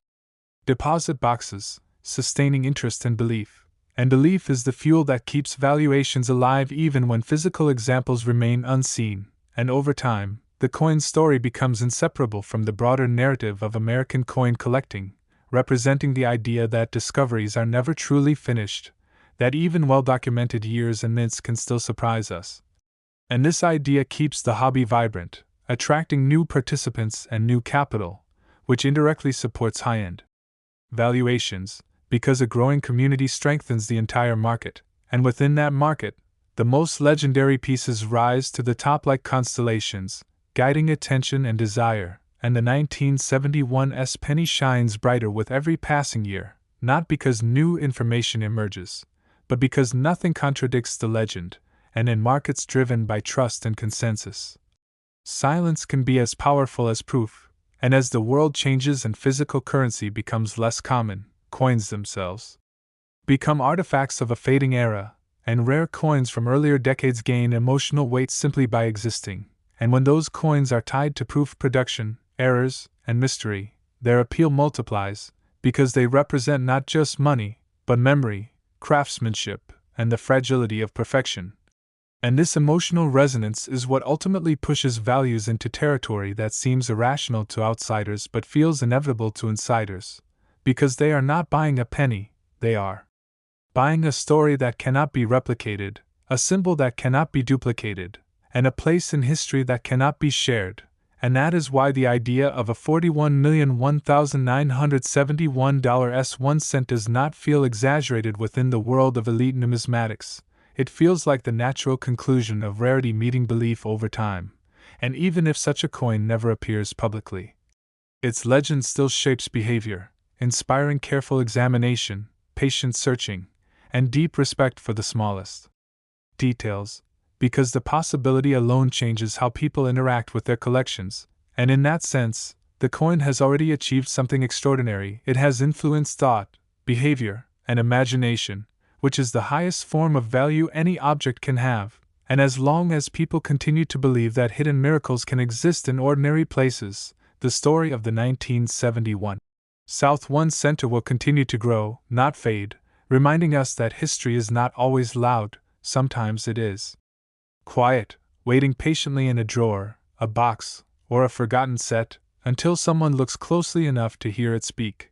deposit boxes, sustaining interest and belief. And belief is the fuel that keeps valuations alive even when physical examples remain unseen, and over time, the coin story becomes inseparable from the broader narrative of American coin collecting, representing the idea that discoveries are never truly finished, that even well-documented years and mints can still surprise us. And this idea keeps the hobby vibrant, attracting new participants and new capital, which indirectly supports high-end valuations, because a growing community strengthens the entire market, and within that market, the most legendary pieces rise to the top like constellations, guiding attention and desire, and the 1971 penny shines brighter with every passing year, not because new information emerges, but because nothing contradicts the legend, and in markets driven by trust and consensus, silence can be as powerful as proof, and as the world changes and physical currency becomes less common, coins themselves become artifacts of a fading era, and rare coins from earlier decades gain emotional weight simply by existing, and when those coins are tied to proof production, errors, and mystery, their appeal multiplies, because they represent not just money, but memory, craftsmanship, and the fragility of perfection. And this emotional resonance is what ultimately pushes values into territory that seems irrational to outsiders but feels inevitable to insiders, because they are not buying a penny, they are buying a story that cannot be replicated, a symbol that cannot be duplicated, and a place in history that cannot be shared. And that is why the idea of a $41,001,971 1 cent does not feel exaggerated within the world of elite numismatics. It feels like the natural conclusion of rarity meeting belief over time, and even if such a coin never appears publicly, its legend still shapes behavior, inspiring careful examination, patient searching, and deep respect for the smallest details, because the possibility alone changes how people interact with their collections, and in that sense, the coin has already achieved something extraordinary. It has influenced thought, behavior, and imagination, which is the highest form of value any object can have, and as long as people continue to believe that hidden miracles can exist in ordinary places, the story of the 1971 South 1 center will continue to grow, not fade, reminding us that history is not always loud, sometimes it is quiet, waiting patiently in a drawer, a box, or a forgotten set, until someone looks closely enough to hear it speak.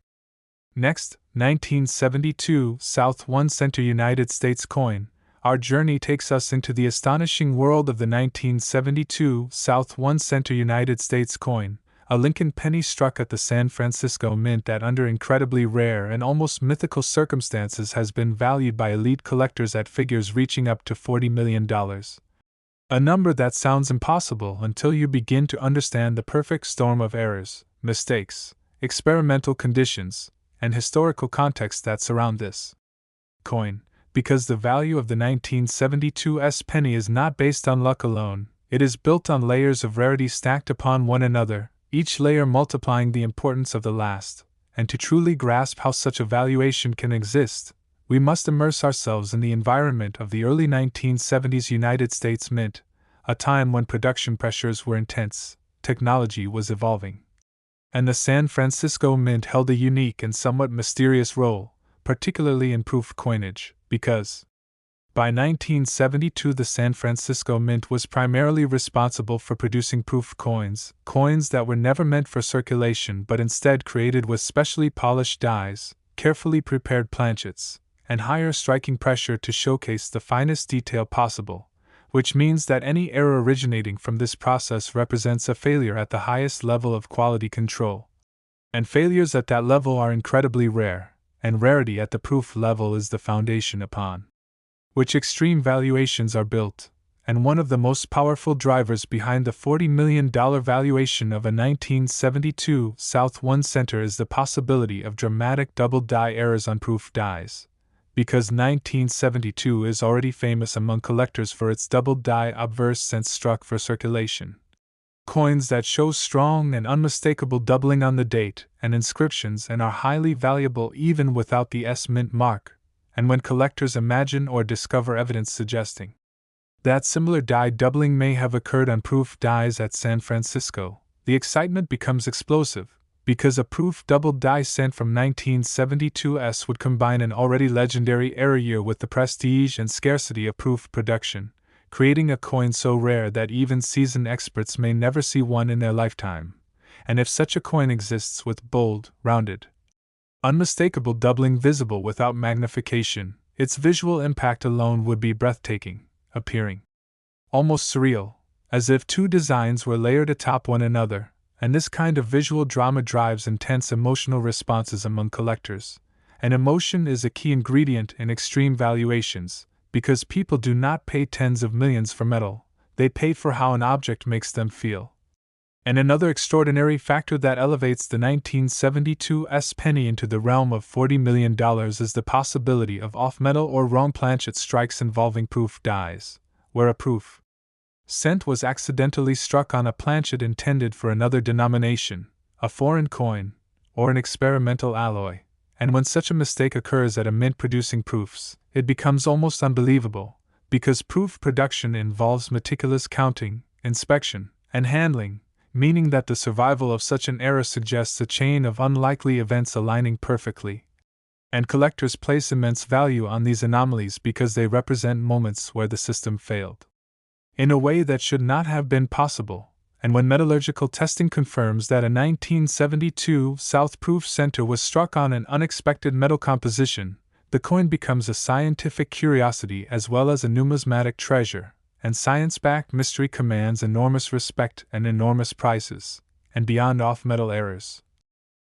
Next, 1972 South 1 center United States coin. Our journey takes us into the astonishing world of the 1972 South 1 center United States coin, a Lincoln penny struck at the San Francisco Mint that under incredibly rare and almost mythical circumstances has been valued by elite collectors at figures reaching up to $40 million. A number that sounds impossible until you begin to understand the perfect storm of errors, mistakes, experimental conditions, and historical context that surround this coin. because the value of the 1972's penny is not based on luck alone, it is built on layers of rarity stacked upon one another, each layer multiplying the importance of the last. And to truly grasp how such a valuation can exist, we must immerse ourselves in the environment of the early 1970s United States Mint, a time when production pressures were intense, technology was evolving. And the San Francisco Mint held a unique and somewhat mysterious role, particularly in proof coinage, because by 1972 the San Francisco Mint was primarily responsible for producing proof coins, coins that were never meant for circulation but instead created with specially polished dies, carefully prepared planchets, and higher striking pressure to showcase the finest detail possible, which means that any error originating from this process represents a failure at the highest level of quality control. And failures at that level are incredibly rare, and rarity at the proof level is the foundation upon which extreme valuations are built, and one of the most powerful drivers behind the $40 million valuation of a 1972 South 1 center is the possibility of dramatic double die errors on proof dies. Because 1972 is already famous among collectors for its double die obverse cents struck for circulation. Coins that show strong and unmistakable doubling on the date and inscriptions and are highly valuable even without the S mint mark. And when collectors imagine or discover evidence suggesting that similar die doubling may have occurred on proof dies at San Francisco, the excitement becomes explosive, because a proof double die cent from 1972's would combine an already legendary error year with the prestige and scarcity of proof production, creating a coin so rare that even seasoned experts may never see one in their lifetime. And if such a coin exists with bold, rounded, unmistakable doubling visible without magnification, its visual impact alone would be breathtaking, appearing almost surreal, as if two designs were layered atop one another, and this kind of visual drama drives intense emotional responses among collectors. And emotion is a key ingredient in extreme valuations, because people do not pay tens of millions for metal, they pay for how an object makes them feel. And another extraordinary factor that elevates the 1972's penny into the realm of $40 million is the possibility of off-metal or wrong planchet strikes involving proof dies, where a proof cent was accidentally struck on a planchet intended for another denomination, a foreign coin, or an experimental alloy. And when such a mistake occurs at a mint producing proofs, it becomes almost unbelievable, because proof production involves meticulous counting, inspection, and handling, meaning that the survival of such an error suggests a chain of unlikely events aligning perfectly. And collectors place immense value on these anomalies because they represent moments where the system failed in a way that should not have been possible. And when metallurgical testing confirms that a 1972 South Proof Center was struck on an unexpected metal composition, the coin becomes a scientific curiosity as well as a numismatic treasure. And science-backed mystery commands enormous respect and enormous prices, and beyond off-metal errors.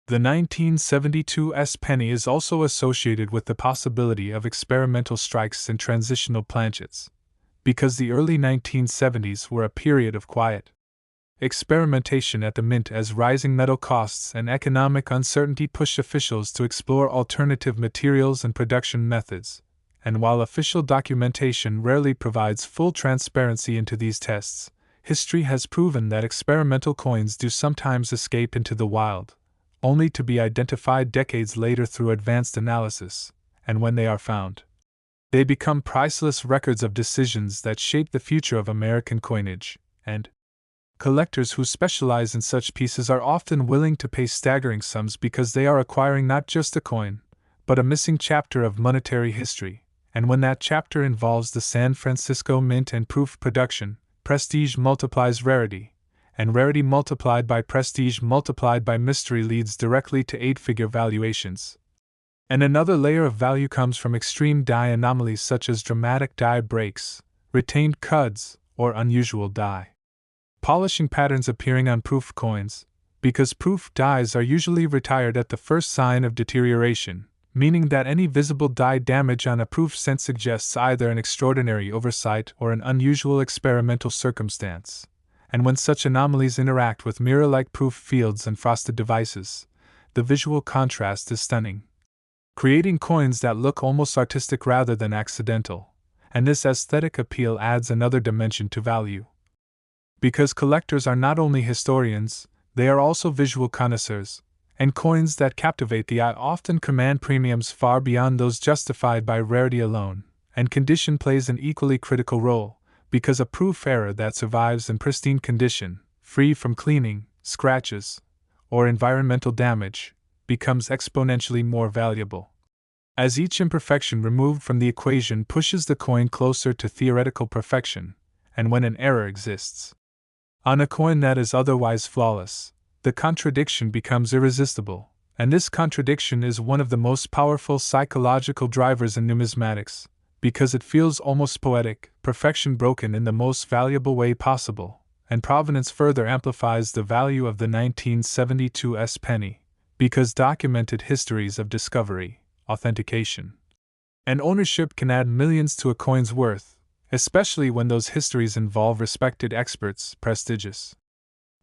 The 1972's penny is also associated with the possibility of experimental strikes and transitional planchets, because the early 1970s were a period of quiet experimentation at the mint as rising metal costs and economic uncertainty pushed officials to explore alternative materials and production methods. And while official documentation rarely provides full transparency into these tests, history has proven that experimental coins do sometimes escape into the wild, only to be identified decades later through advanced analysis, and when they are found, they become priceless records of decisions that shape the future of American coinage, and collectors who specialize in such pieces are often willing to pay staggering sums because they are acquiring not just a coin, but a missing chapter of monetary history. And when that chapter involves the San Francisco Mint and proof production, prestige multiplies rarity, and rarity multiplied by prestige multiplied by mystery leads directly to eight-figure valuations. And another layer of value comes from extreme die anomalies such as dramatic die breaks, retained cuds, or unusual die polishing patterns appearing on proof coins, because proof dies are usually retired at the first sign of deterioration, meaning that any visible die damage on a proof cent suggests either an extraordinary oversight or an unusual experimental circumstance. And when such anomalies interact with mirror-like proof fields and frosted devices, the visual contrast is stunning. creating coins that look almost artistic rather than accidental, and this aesthetic appeal adds another dimension to value. Because collectors are not only historians, they are also visual connoisseurs, and coins that captivate the eye often command premiums far beyond those justified by rarity alone, and condition plays an equally critical role, because a proof error that survives in pristine condition, free from cleaning, scratches, or environmental damage, becomes exponentially more valuable. As each imperfection removed from the equation pushes the coin closer to theoretical perfection, and when an error exists on a coin that is otherwise flawless, the contradiction becomes irresistible, and this contradiction is one of the most powerful psychological drivers in numismatics, because it feels almost poetic, perfection broken in the most valuable way possible, and provenance further amplifies the value of the 1972 penny, because documented histories of discovery, authentication, and ownership can add millions to a coin's worth, especially when those histories involve respected experts, prestigious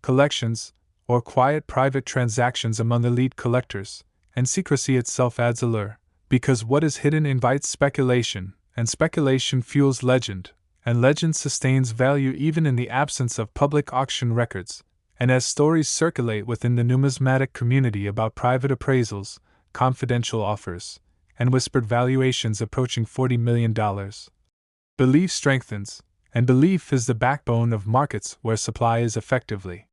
collections, or quiet private transactions among elite collectors, and secrecy itself adds allure, because what is hidden invites speculation, and speculation fuels legend, and legend sustains value even in the absence of public auction records, and as stories circulate within the numismatic community about private appraisals, confidential offers, and whispered valuations approaching $40 million. Belief strengthens, and belief is the backbone of markets where supply is effectively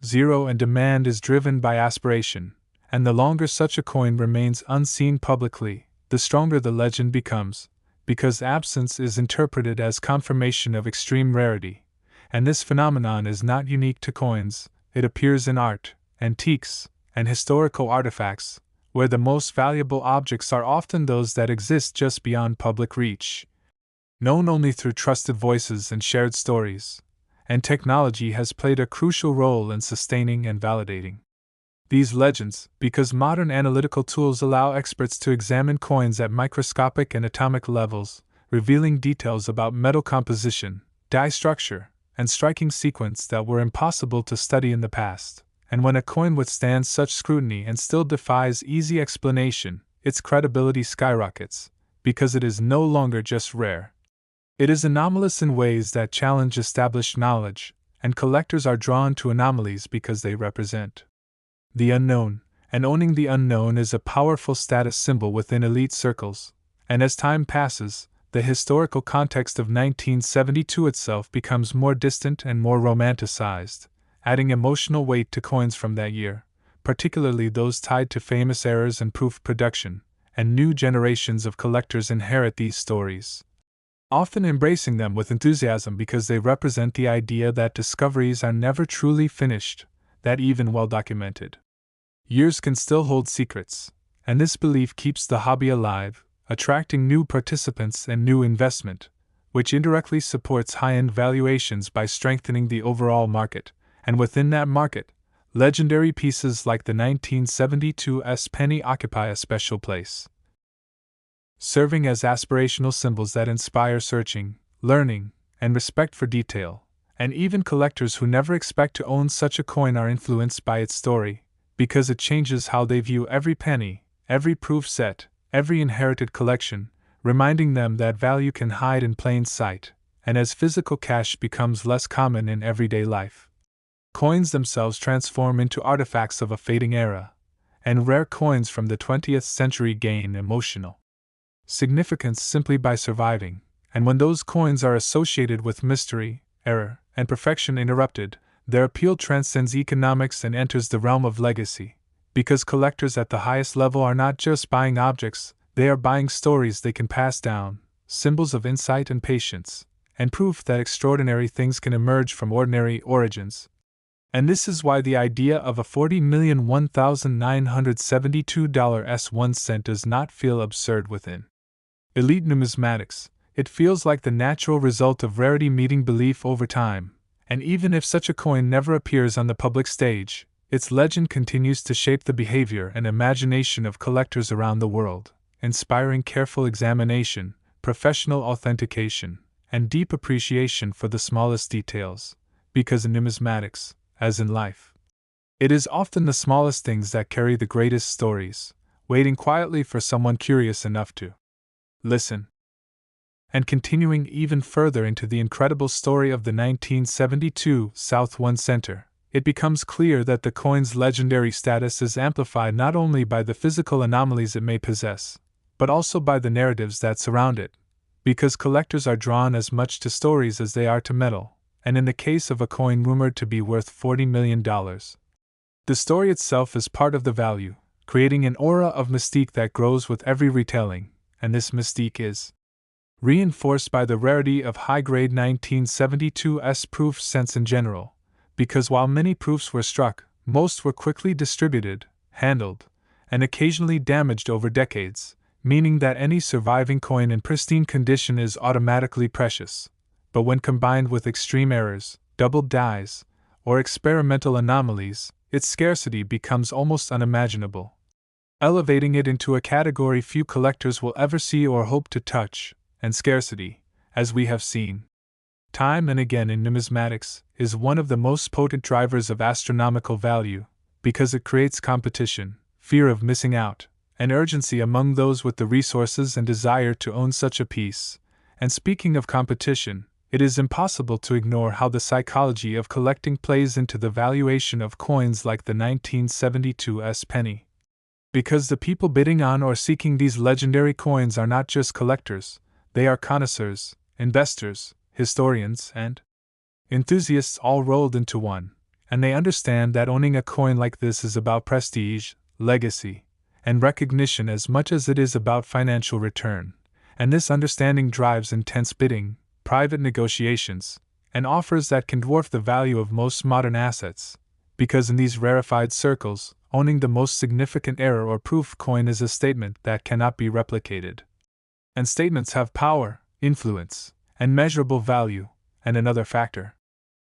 zero and demand is driven by aspiration, and the longer such a coin remains unseen publicly, the stronger the legend becomes, because absence is interpreted as confirmation of extreme rarity, and this phenomenon is not unique to coins, it appears in art, antiques, and historical artifacts, where the most valuable objects are often those that exist just beyond public reach, known only through trusted voices and shared stories, and technology has played a crucial role in sustaining and validating these legends, because modern analytical tools allow experts to examine coins at microscopic and atomic levels, revealing details about metal composition, die structure, and striking sequence that were impossible to study in the past. And when a coin withstands such scrutiny and still defies easy explanation, its credibility skyrockets, because it is no longer just rare. It is anomalous in ways that challenge established knowledge, and collectors are drawn to anomalies because they represent the unknown, and owning the unknown is a powerful status symbol within elite circles, and as time passes, the historical context of 1972 itself becomes more distant and more romanticized, adding emotional weight to coins from that year, particularly those tied to famous errors in proof production, and new generations of collectors inherit these stories, often embracing them with enthusiasm because they represent the idea that discoveries are never truly finished, that even well-documented years can still hold secrets, and this belief keeps the hobby alive, attracting new participants and new investment, which indirectly supports high-end valuations by strengthening the overall market, and within that market, legendary pieces like the 1972 penny occupy a special place, serving as aspirational symbols that inspire searching, learning, and respect for detail, and even collectors who never expect to own such a coin are influenced by its story, because it changes how they view every penny, every proof set, every inherited collection, reminding them that value can hide in plain sight, and as physical cash becomes less common in everyday life, coins themselves transform into artifacts of a fading era, and rare coins from the 20th century gain emotional significance simply by surviving, and when those coins are associated with mystery, error, and perfection interrupted, their appeal transcends economics and enters the realm of legacy, because collectors at the highest level are not just buying objects, they are buying stories they can pass down, symbols of insight and patience, and proof that extraordinary things can emerge from ordinary origins. And this is why the idea of a $40,001,972.01 does not feel absurd within elite numismatics. It feels like the natural result of rarity meeting belief over time, and even if such a coin never appears on the public stage, its legend continues to shape the behavior and imagination of collectors around the world, inspiring careful examination, professional authentication, and deep appreciation for the smallest details, because in numismatics, as in life, it is often the smallest things that carry the greatest stories, waiting quietly for someone curious enough to listen. And continuing even further into the incredible story of the 1972 South One Center, it becomes clear that the coin's legendary status is amplified not only by the physical anomalies it may possess, but also by the narratives that surround it, because collectors are drawn as much to stories as they are to metal, and in the case of a coin rumored to be worth $40 million, the story itself is part of the value, creating an aura of mystique that grows with every retelling, and this mystique is reinforced by the rarity of high-grade 1972's proof sense in general, because while many proofs were struck, most were quickly distributed, handled, and occasionally damaged over decades, meaning that any surviving coin in pristine condition is automatically precious. But when combined with extreme errors, doubled dies, or experimental anomalies, its scarcity becomes almost unimaginable, elevating it into a category few collectors will ever see or hope to touch. And scarcity, as we have seen time and again in numismatics, is one of the most potent drivers of astronomical value, because it creates competition, fear of missing out, and urgency among those with the resources and desire to own such a piece. And speaking of competition, it is impossible to ignore how the psychology of collecting plays into the valuation of coins like the 1972's penny. Because the people bidding on or seeking these legendary coins are not just collectors, they are connoisseurs, investors, historians, and enthusiasts all rolled into one, and they understand that owning a coin like this is about prestige, legacy, and recognition as much as it is about financial return, and this understanding drives intense bidding, private negotiations, and offers that can dwarf the value of most modern assets, because in these rarefied circles, owning the most significant error or proof coin is a statement that cannot be replicated. And statements have power, influence, and measurable value, and another factor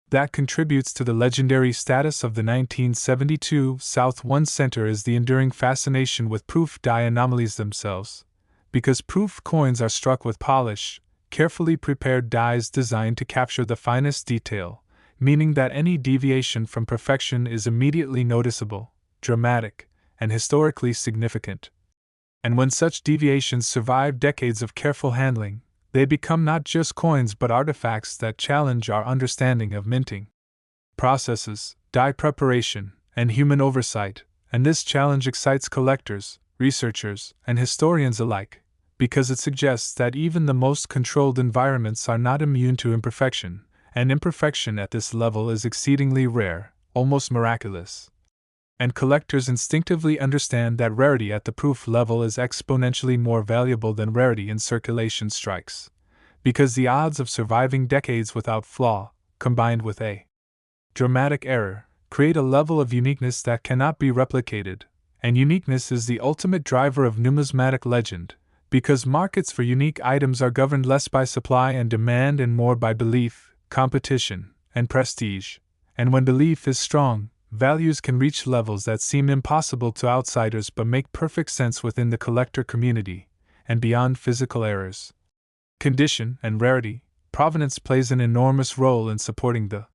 that contributes to the legendary status of the 1972 South One Center is the enduring fascination with proof die anomalies themselves, because proof coins are struck with polish, carefully prepared dies designed to capture the finest detail, meaning that any deviation from perfection is immediately noticeable, dramatic, and historically significant. And when such deviations survive decades of careful handling, they become not just coins but artifacts that challenge our understanding of minting processes, die preparation, and human oversight, and this challenge excites collectors, researchers, and historians alike, because it suggests that even the most controlled environments are not immune to imperfection, and imperfection at this level is exceedingly rare, almost miraculous. And collectors instinctively understand that rarity at the proof level is exponentially more valuable than rarity in circulation strikes, because the odds of surviving decades without flaw, combined with a dramatic error, create a level of uniqueness that cannot be replicated, and uniqueness is the ultimate driver of numismatic legend, because markets for unique items are governed less by supply and demand and more by belief, competition, and prestige, and when belief is strong, values can reach levels that seem impossible to outsiders but make perfect sense within the collector community, and beyond physical errors. Condition and rarity, provenance plays an enormous role in supporting the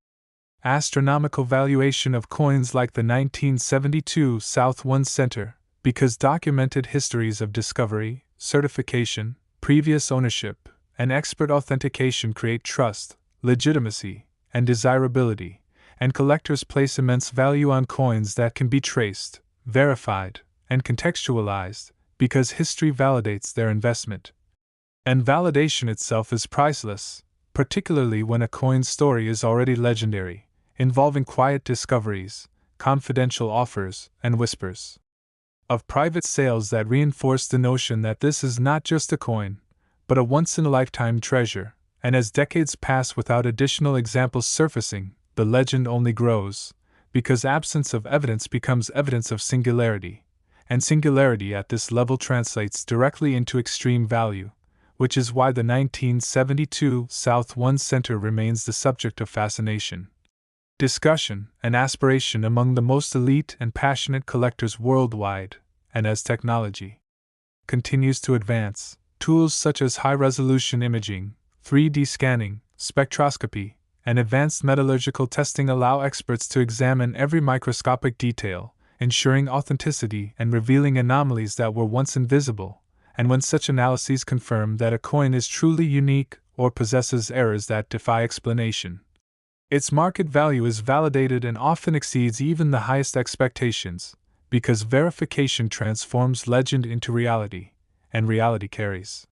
astronomical valuation of coins like the 1972 South One Center, because documented histories of discovery, certification, previous ownership, and expert authentication create trust, legitimacy, and desirability, and collectors place immense value on coins that can be traced, verified, and contextualized, because history validates their investment. And validation itself is priceless, particularly when a coin's story is already legendary, involving quiet discoveries, confidential offers, and whispers of private sales that reinforce the notion that this is not just a coin, but a once-in-a-lifetime treasure, and as decades pass without additional examples surfacing, the legend only grows, because absence of evidence becomes evidence of singularity, and singularity at this level translates directly into extreme value, which is why the 1972 South One Center remains the subject of fascination, discussion, and aspiration among the most elite and passionate collectors worldwide, and as technology continues to advance, tools such as high-resolution imaging, 3D scanning, spectroscopy, and advanced metallurgical testing allow experts to examine every microscopic detail, ensuring authenticity and revealing anomalies that were once invisible, and when such analyses confirm that a coin is truly unique or possesses errors that defy explanation, its market value is validated and often exceeds even the highest expectations, because verification transforms legend into reality, and reality carries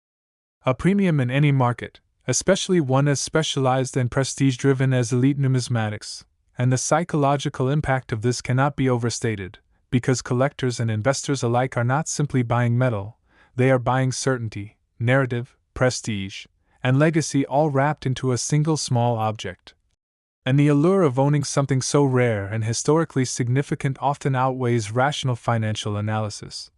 a premium in any market, especially one as specialized and prestige-driven as elite numismatics, and the psychological impact of this cannot be overstated, because collectors and investors alike are not simply buying metal, they are buying certainty, narrative, prestige, and legacy all wrapped into a single small object. And the allure of owning something so rare and historically significant often outweighs rational financial analysis,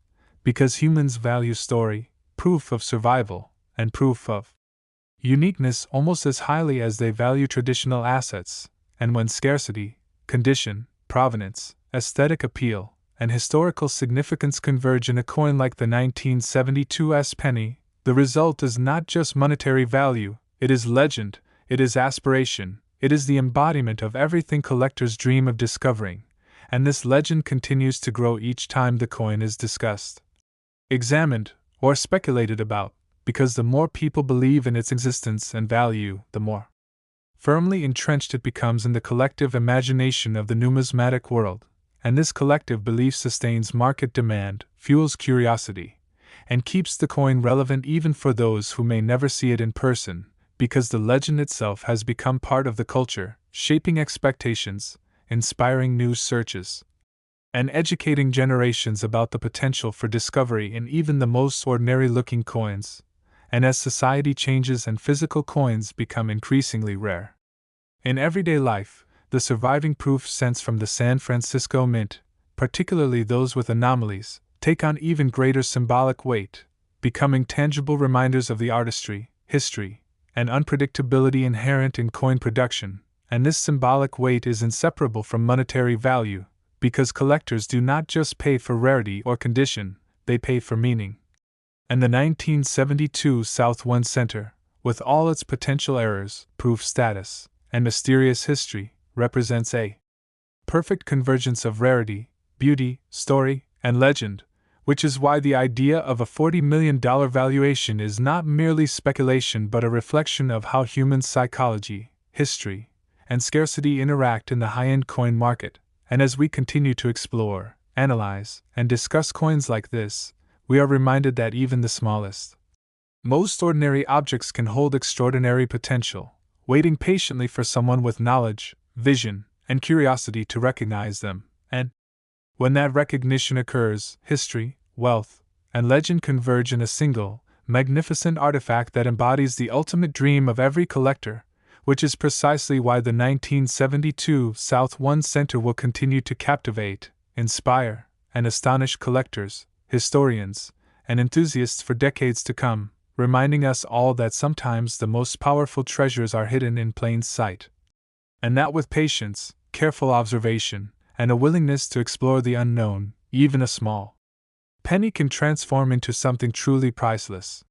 because humans value story, proof of survival, and proof of uniqueness almost as highly as they value traditional assets, and when scarcity, condition, provenance, aesthetic appeal, and historical significance converge in a coin like the 1972's penny, the result is not just monetary value, it is legend, it is aspiration, it is the embodiment of everything collectors dream of discovering, and this legend continues to grow each time the coin is discussed, examined, or speculated about, because the more people believe in its existence and value, the more firmly entrenched it becomes in the collective imagination of the numismatic world, and this collective belief sustains market demand, fuels curiosity, and keeps the coin relevant even for those who may never see it in person, because the legend itself has become part of the culture, shaping expectations, inspiring new searches, and educating generations about the potential for discovery in even the most ordinary-looking coins. And as society changes and physical coins become increasingly rare in everyday life, the surviving proof cents from the San Francisco Mint, particularly those with anomalies, take on even greater symbolic weight, becoming tangible reminders of the artistry, history, and unpredictability inherent in coin production, and this symbolic weight is inseparable from monetary value, because collectors do not just pay for rarity or condition, they pay for meaning. And the 1972 South One Center, with all its potential errors, proof status, and mysterious history, represents a perfect convergence of rarity, beauty, story, and legend, which is why the idea of a $40 million valuation is not merely speculation but a reflection of how human psychology, history, and scarcity interact in the high-end coin market. And as we continue to explore, analyze, and discuss coins like this, we are reminded that even the smallest, most ordinary objects can hold extraordinary potential, waiting patiently for someone with knowledge, vision, and curiosity to recognize them, and when that recognition occurs, history, wealth, and legend converge in a single, magnificent artifact that embodies the ultimate dream of every collector, which is precisely why the 1972 South One Center will continue to captivate, inspire, and astonish collectors, historians, and enthusiasts for decades to come, reminding us all that sometimes the most powerful treasures are hidden in plain sight. And that with patience, careful observation, and a willingness to explore the unknown, even a small penny can transform into something truly priceless.